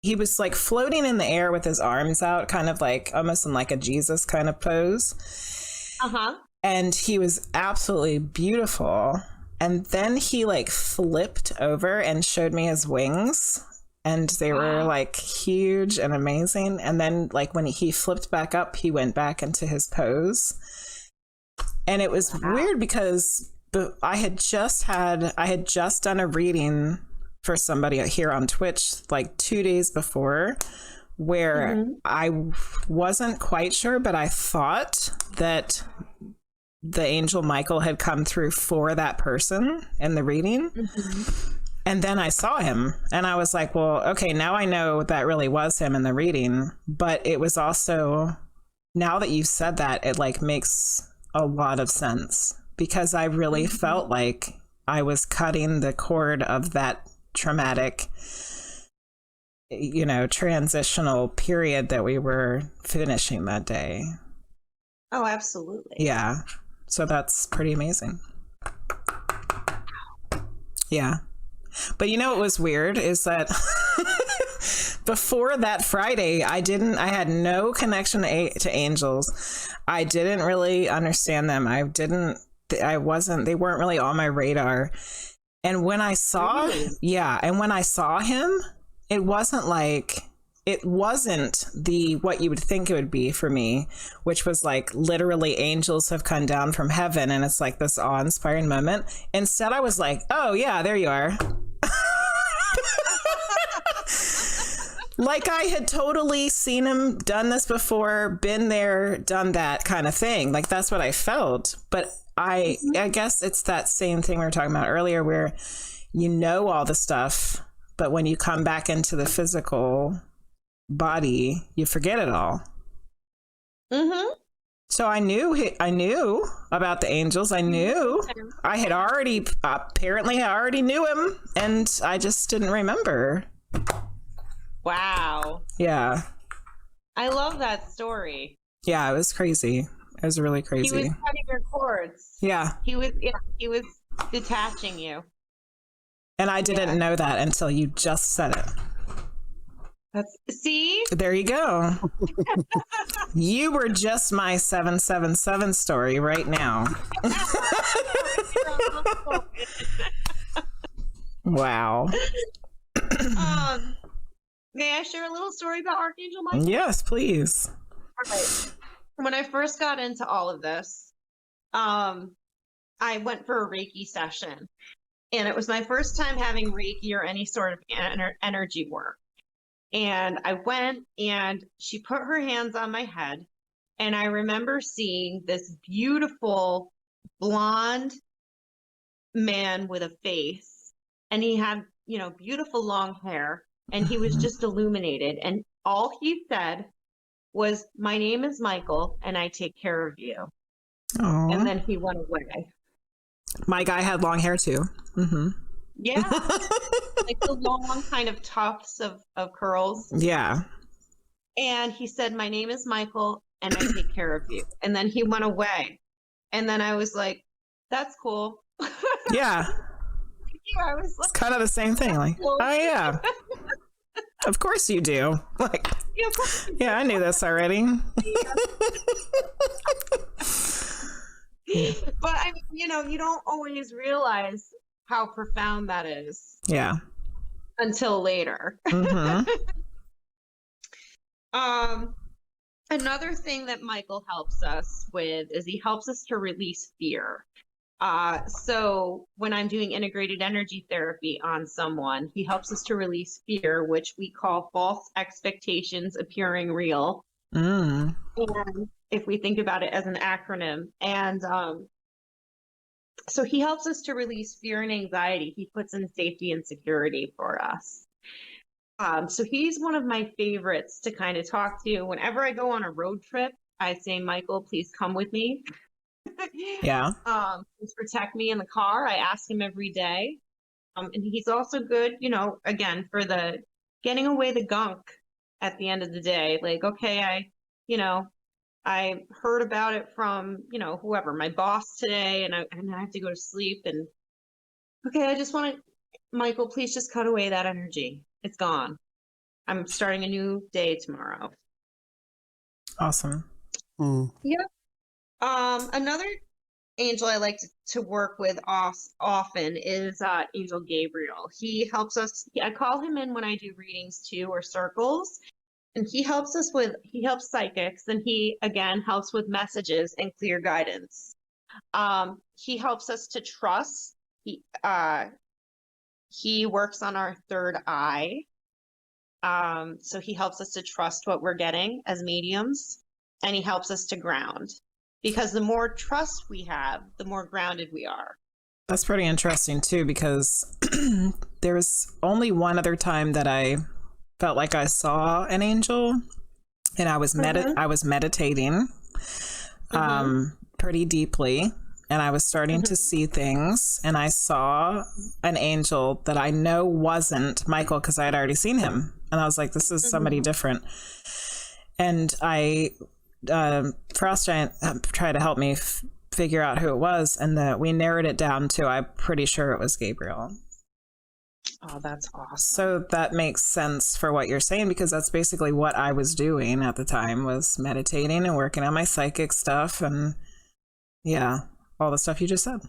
He was like floating in the air with his arms out, kind of like almost in like a Jesus kind of pose. And he was absolutely beautiful. And then he like flipped over and showed me his wings. And they were like huge and amazing. And then like when he flipped back up, he went back into his pose. And it was weird because I had just done a reading for somebody here on Twitch like 2 days before, where I wasn't quite sure, but I thought that the angel Michael had come through for that person in the reading. And then I saw him and I was like, well, okay, now I know that really was him in the reading. But it was also, now that you've said that, it like makes a lot of sense, because I really felt like I was cutting the cord of that traumatic, transitional period that we were finishing that day. Oh, absolutely. Yeah. So that's pretty amazing. Yeah. But what was weird is that before that Friday, I had no connection to angels. I didn't really understand them. They weren't really on my radar. And when I saw, when I saw him, it wasn't what you would think it would be for me, which was like literally angels have come down from heaven. And it's like this awe-inspiring moment. Instead, I was like, oh yeah, there you are. Like I had totally seen him, done this before, been there, done that kind of thing. Like that's what I felt. But I guess it's that same thing we were talking about earlier, where all the stuff, but when you come back into the physical body, you forget it all. So I knew about the angels. I knew I had already knew him, and I just didn't remember. Wow. Yeah. I love that story. Yeah, it was crazy. It was really crazy. He was cutting your cords. Yeah. He was detaching you. And I didn't know that until you just said it. See? There you go. You were just my 777 story right now. Wow. May I share a little story about Archangel Michael? Yes, please. All right. When I first got into all of this, I went for a Reiki session, and it was my first time having Reiki or any sort of energy work. And I went, and she put her hands on my head, and I remember seeing this beautiful blonde man with a face, and he had, beautiful long hair, and he was just illuminated. And all he said was, "My name is Michael, and I take care of you." Aww. And then he went away. My guy had long hair too. Yeah. Like the long kind of tufts of curls. Yeah. And he said, "My name is Michael, and I take care of you." And then he went away. And then I was like, that's cool. Yeah. I was like, it's kind of the same thing. Like, cool. Oh yeah. Of course you do. Like, yeah, I knew this already. But I mean, you don't always realize how profound that is. Yeah. until later. Mm-hmm. Another thing that Michael helps us with is he helps us to release fear. So when I'm doing integrated energy therapy on someone, he helps us to release fear, which we call false expectations appearing real. Mm. And if we think about it as an acronym, and so he helps us to release fear and anxiety. He puts in safety and security for us. So he's one of my favorites to kind of talk to. Whenever I go on a road trip, I say, Michael, please come with me. Yeah. Please protect me in the car. I ask him every day. And he's also good, you know, again, for the getting away the gunk at the end of the day. Like, okay, I heard about it from, you know, whoever, my boss today, and I have to go to sleep. And okay, I just want to, Michael, please just cut away that energy. It's gone. I'm starting a new day tomorrow. Awesome. Yeah. Another angel I like to work with often is Angel Gabriel. He helps us. I call him in when I do readings too, or circles, and he helps psychics, and he again helps with messages and clear guidance. He helps us to trust. He works on our third eye. So he helps us to trust what we're getting as mediums, and he helps us to ground, because the more trust we have, the more grounded we are. That's pretty interesting too, because there was only one other time that I felt like I saw an angel, and I was meditating pretty deeply, and I was starting to see things, and I saw an angel that I know wasn't Michael, because I had already seen him, and I was like, this is somebody different. And Frost Giant tried to help me figure out who it was, and that we narrowed it down to, I'm pretty sure it was Gabriel. Oh, that's awesome. So that makes sense for what you're saying, because that's basically what I was doing at the time, was meditating and working on my psychic stuff, and yeah, all the stuff you just said.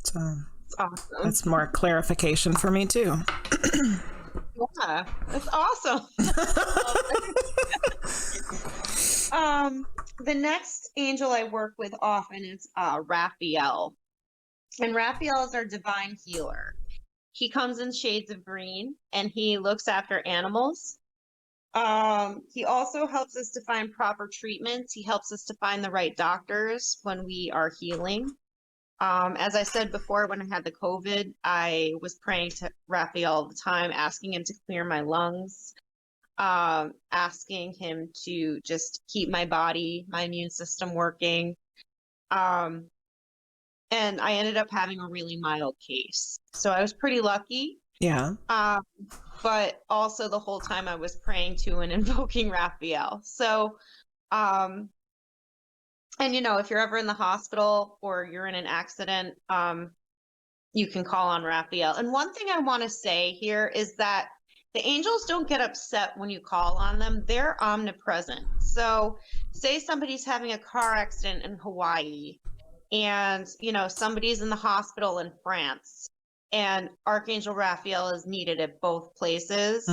So that's awesome. That's more clarification for me too. Yeah, that's awesome. The next angel I work with often is Raphael. And Raphael is our divine healer. He comes in shades of green, and he looks after animals. He also helps us to find proper treatments. He helps us to find the right doctors when we are healing. As I said before, when I had the COVID, I was praying to Raphael all the time, asking him to clear my lungs, asking him to just keep my body, my immune system working. And I ended up having a really mild case. So I was pretty lucky. Yeah. But also the whole time I was praying to and invoking Raphael. So, and you know, if you're ever in the hospital or you're in an accident, you can call on Raphael. And one thing I want to say here is that the angels don't get upset when you call on them. They're omnipresent. So say somebody's having a car accident in Hawaii, and, you know, somebody's in the hospital in France, and Archangel Raphael is needed at both places.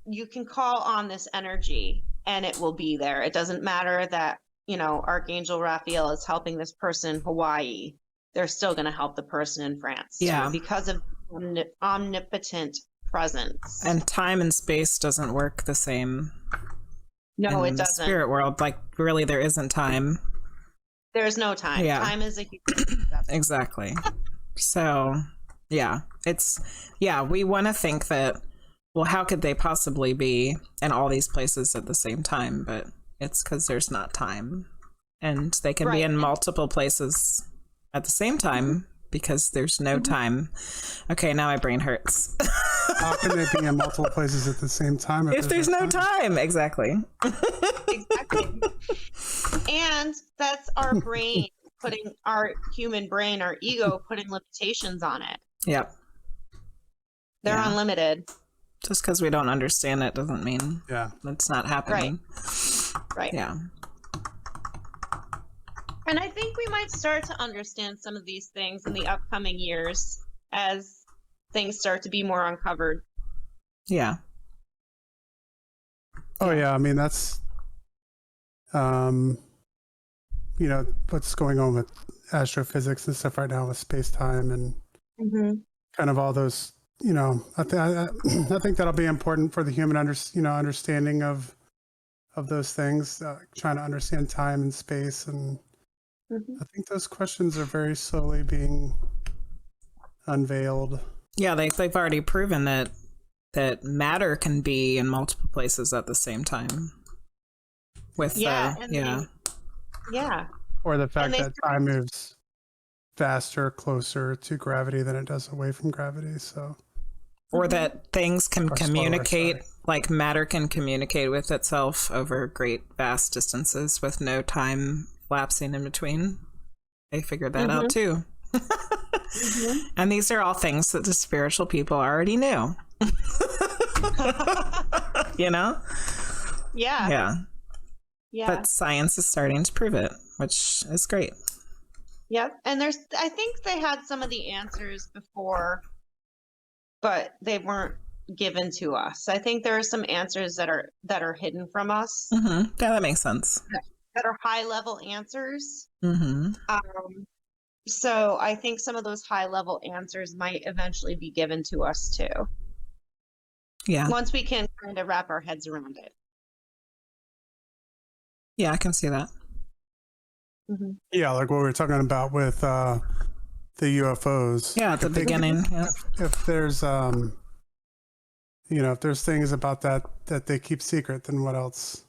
You can call on this energy and it will be there. It doesn't matter that, you know, Archangel Raphael is helping this person in Hawaii. They're still going to help the person in France. Yeah. Too, because of omnipotent presence. And time and space doesn't work the same. No, it in the doesn't. Spirit world, like, really, there isn't time. There's no time. Yeah. Time is a huge concept. Exactly. So, yeah, we want to think that, well, how could they possibly be in all these places at the same time? But it's because there's not time. And they can be in multiple places at the same time because there's no time. Okay, now my brain hurts. How can they be in multiple places at the same time if there's no time? Exactly. Exactly. And that's our brain putting, our human brain, our ego putting limitations on it. Yep. They're unlimited. Just because we don't understand it doesn't mean it's not happening. Right. Yeah. And I think we might start to understand some of these things in the upcoming years as things start to be more uncovered. Yeah. Oh yeah, I mean that's what's going on with astrophysics and stuff right now with space-time and kind of all those, I think that'll be important for the human understanding of those things, trying to understand time and space, and I think those questions are very slowly being unveiled. Yeah, they've already proven that matter can be in multiple places at the same time. With Yeah. Or the fact that time moves faster, closer to gravity than it does away from gravity. So, or that things can Or communicate, slower, like matter can communicate with itself over great vast distances with no time lapsing in between. They figured that out too. And these are all things that the spiritual people already knew. You know? Yeah. But science is starting to prove it, which is great. Yep. And I think they had some of the answers before, but they weren't given to us. I think there are some answers that are hidden from us. Yeah, that makes sense. That are high level answers. Mm-hmm. So I think some of those high level answers might eventually be given to us too. Yeah. Once we can kind of wrap our heads around it. Yeah, I can see that. Yeah, like what we were talking about with the UFOs. Yeah, at the beginning. If there's if there's things about that they keep secret, then what else?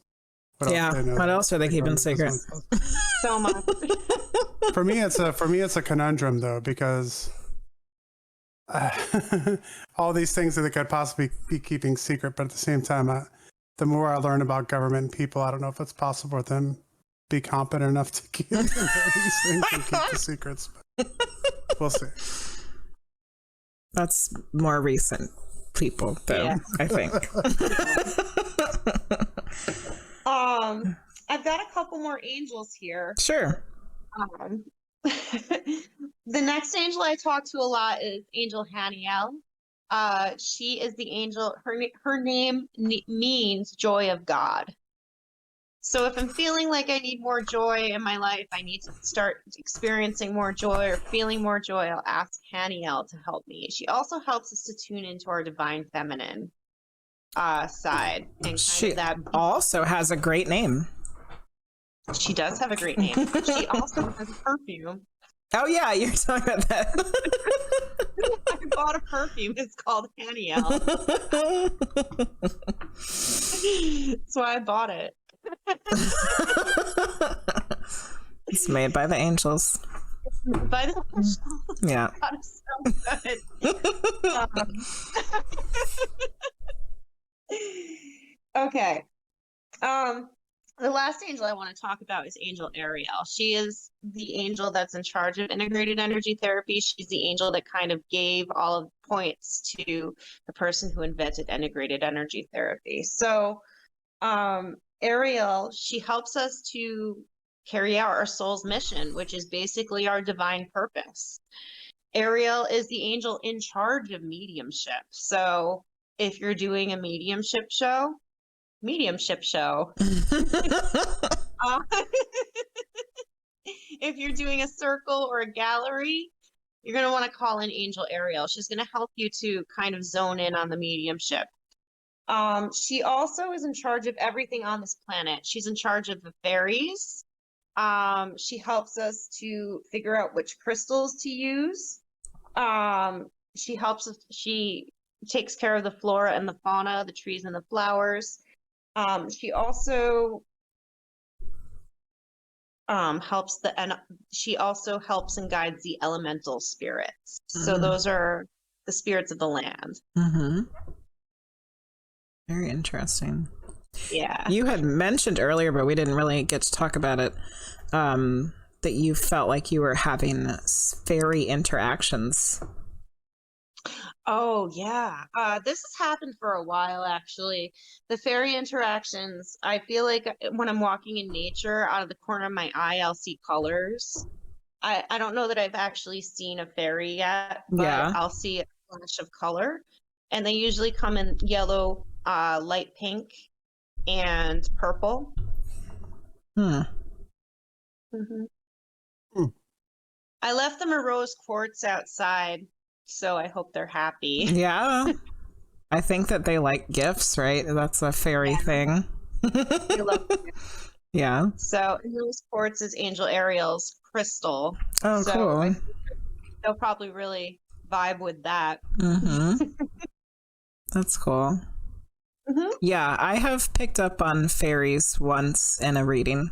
What else are they keeping secret? So much. For me, it's a conundrum though, because all these things that they could possibly be keeping secret, but at the same time, the more I learn about government and people, I don't know if it's possible for them be competent enough to keep these things and keep the secrets. But we'll see. That's more recent people, though. I think. I've got a couple more angels here. Sure. The next angel I talk to a lot is Angel Haniel. She is the angel. Her name means joy of God. So if I'm feeling like I need more joy in my life, I need to start experiencing more joy or feeling more joy, I'll ask Haniel to help me. She also helps us to tune into our divine feminine side. And she also has a great name. She does have a great name. She also has a perfume. Oh yeah, you're talking about that. I bought a perfume. It's called Haniel. That's why I bought it. It's made by the angels. By the angels. Yeah. God, it's so good. Okay. The last angel I want to talk about is Angel Ariel. She is the angel that's in charge of integrated energy therapy. She's the angel that kind of gave all of the points to the person who invented integrated energy therapy. So, Ariel, she helps us to carry out our soul's mission, which is basically our divine purpose. Ariel is the angel in charge of mediumship. So, if you're doing a mediumship show, if you're doing a circle or a gallery, you're going to want to call in Angel Ariel. She's going to help you to kind of zone in on the mediumship. She also is in charge of everything on this planet. She's in charge of the fairies. She helps us to figure out which crystals to use. She helps us, she takes care of the flora and the fauna, the trees and the flowers. She also she also helps and guides the elemental spirits. So those are the spirits of the land. Very interesting. Yeah. You had mentioned earlier, but we didn't really get to talk about it, that you felt like you were having fairy interactions. Oh, yeah. This has happened for a while, actually. The fairy interactions, I feel like when I'm walking in nature, out of the corner of my eye, I'll see colors. I don't know that I've actually seen a fairy yet, but I'll see splash of color, and they usually come in yellow, light pink, and purple. Hmm. I left them a rose quartz outside, so I hope they're happy. Yeah. I think that they like gifts, right? That's a fairy thing. They love them. Yeah. So rose quartz is Angel Ariel's crystal. Oh, so cool. They'll probably really vibe with that. That's cool. Yeah, I have picked up on fairies once in a reading.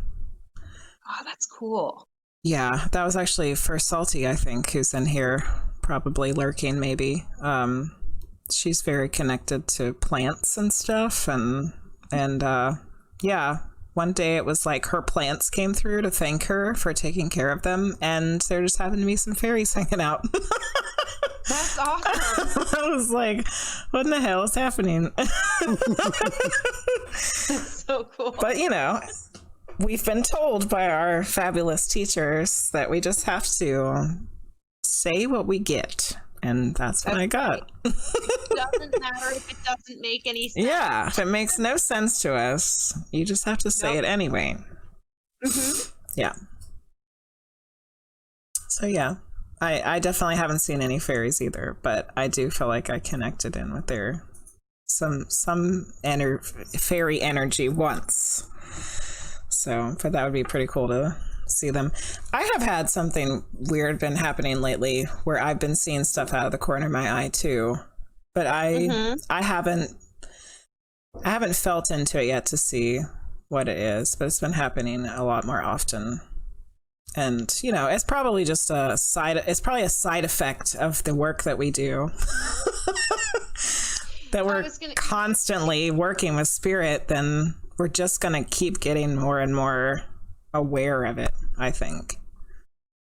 Oh, that's cool. Yeah, that was actually for Salty, I think, who's in here, probably lurking maybe. She's very connected to plants and stuff, and yeah, one day it was like her plants came through to thank her for taking care of them, and there just happened to be some fairies hanging out. That's awesome. I was like, what in the hell is happening? That's so cool. But you know, we've been told by our fabulous teachers that we just have to say what we get. And that's what I got. It doesn't matter if it doesn't make any sense. Yeah, if it makes no sense to us, you just have to say it anyway. Yeah. So yeah, I definitely haven't seen any fairies either, but I do feel like I connected in with their some fairy energy once. So, but that would be pretty cool to see them. I have had something weird been happening lately where I've been seeing stuff out of the corner of my eye too, but I haven't felt into it yet to see what it is, but it's been happening a lot more often. And you know, it's probably just a side effect of the work that we do. That we're constantly working with spirit, then we're just going to keep getting more and more aware of it, I think.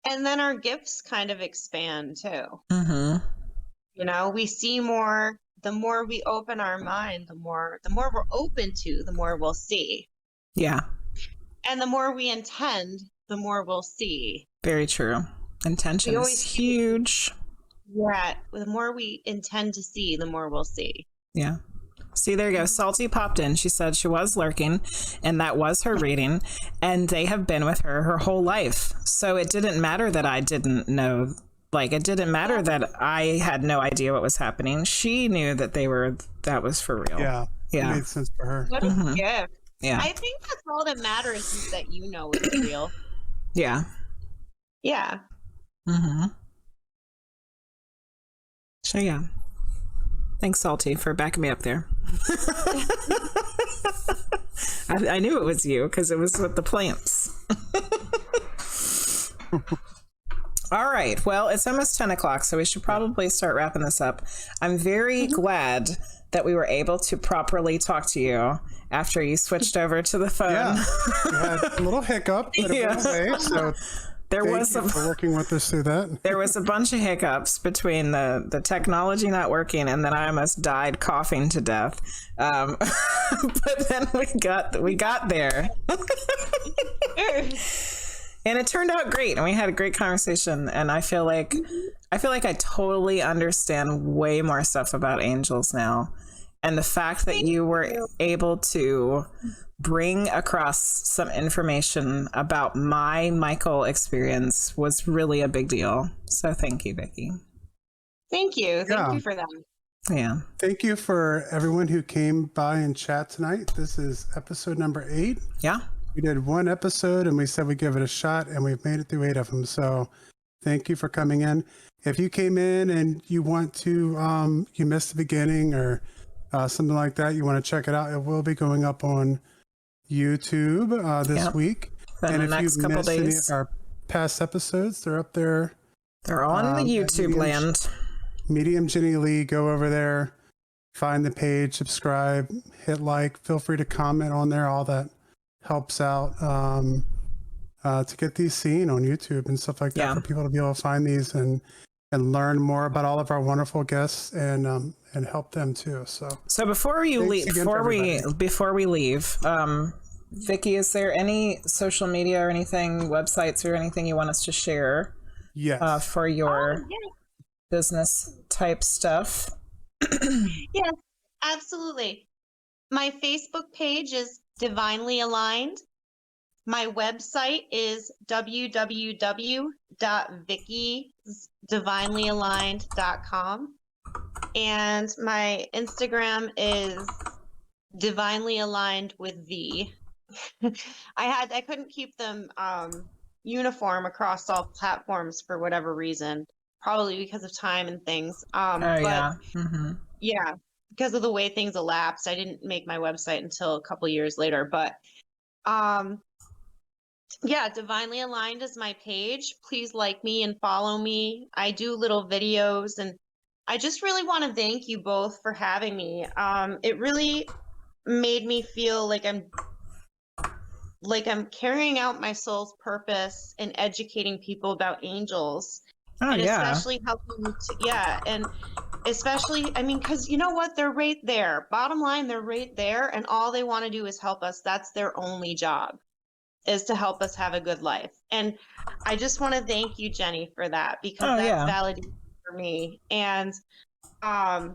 And then our gifts kind of expand too. You know, we see more. The more we open our mind, the more we're open to, the more we'll see. Yeah. And the more we intend, the more we'll see. Very true. Intention is huge. Yeah. The more we intend to see, the more we'll see. Yeah. See, there you go. Salty popped in. She said she was lurking, and that was her reading, and they have been with her whole life. So it didn't matter that I didn't know. Like, it didn't matter that I had no idea what was happening. She knew that that was for real. Yeah. It made sense for her. What a gift. Yeah. I think that's all that matters, is that you know it's real. Yeah. Yeah. So yeah. Thanks, Salty, for backing me up there. I knew it was you because it was with the plants. All right. Well, it's almost 10 o'clock, so we should probably start wrapping this up. I'm very glad that we were able to properly talk to you after you switched over to the phone. Yeah. We had a little hiccup, but it went away, so thank you for working with us through that. There was a bunch of hiccups between the technology not working, and then I almost died coughing to death. But then we got there. And it turned out great, and we had a great conversation, and I feel like I totally understand way more stuff about angels now. And the fact that you were able to bring across some information about my Michael experience was really a big deal. So thank you, Vicki. Thank you. Thank you for that. Yeah. Thank you for everyone who came by and chat tonight. This is episode number 8. Yeah. We did one episode and we said we'd give it a shot, and we've made it through 8 of them. So thank you for coming in. If you came in and you want to, you missed the beginning or something like that, you want to check it out, it will be going up on YouTube this week. And if you've missed any of our past episodes, they're up there. They're on the YouTube land. Medium Jenny Lee, go over there, find the page, subscribe, hit like, feel free to comment on there. All that helps out to get these seen on YouTube and stuff like that, for people to be able to find these and learn more about all of our wonderful guests and help them too. So before we leave, Vicki, is there any social media or anything, websites or anything you want us to share? Yes. For your business type stuff. Yes, absolutely. My Facebook page is Divinely Aligned. My website is www.vickydivinelyaligned.com. And my Instagram is Divinely Aligned with V. I couldn't keep them uniform across all platforms for whatever reason, probably because of time and things. But yeah. yeah, because of the way things elapsed, I didn't make my website until a couple years later. But yeah, Divinely Aligned is my page. Please like me and follow me. I do little videos, and I just really want to thank you both for having me. It really made me feel like I'm carrying out my soul's purpose and educating people about angels. Oh, and yeah. especially helping and especially, I mean, because you know what, they're right there. Bottom line, they're right there, and all they want to do is help us. That's their only job, is to help us have a good life. And I just want to thank you, Jenny, for that, because that's validation for me. And I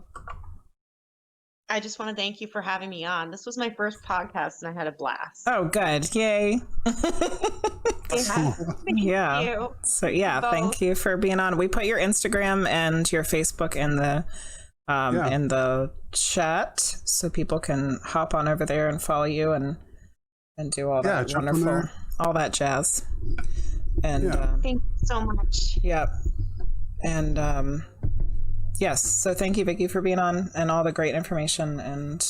just want to thank you for having me on. This was my first podcast, and I had a blast. Oh, good. Yay. Thank you. So yeah, thank you for being on. We put your Instagram and your Facebook in the chat, so people can hop on over there and follow you and do all that wonderful, all that jazz. And thank you so much. Yeah. And yes, so thank you, Vicki, for being on and all the great information. And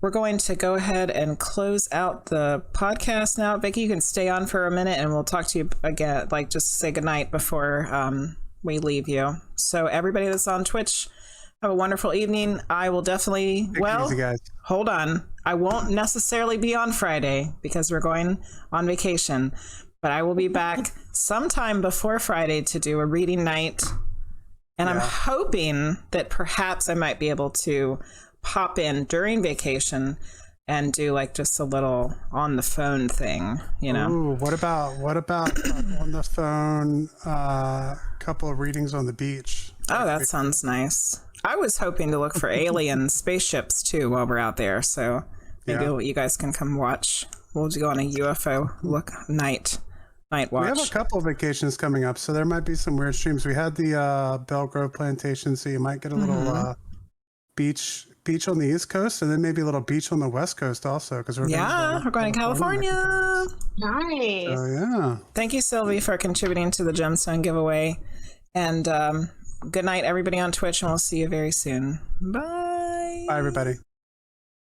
we're going to go ahead and close out the podcast now. Vicki, you can stay on for a minute and we'll talk to you again, like just say goodnight before we leave you. So everybody that's on Twitch, have a wonderful evening. I will definitely, easy, guys. Hold on. I won't necessarily be on Friday because we're going on vacation, but I will be back sometime before Friday to do a reading night. And I'm hoping that perhaps I might be able to pop in during vacation and do like just a little on the phone thing, you know. Ooh, what about on the phone, couple of readings on the beach? Oh, that sounds nice. I was hoping to look for alien spaceships too while we're out there, so maybe you guys can come watch. We'll go on a UFO night watch. We have a couple of vacations coming up, so there might be some weird streams. We had the Belle Grove plantation, so you might get a little beach on the East Coast, and then maybe a little beach on the West Coast also, because we're going to California. Nice. Oh yeah. Thank you, Sylvie, for contributing to the gemstone giveaway, and good night, everybody on Twitch, and we'll see you very soon. Bye. Bye, everybody.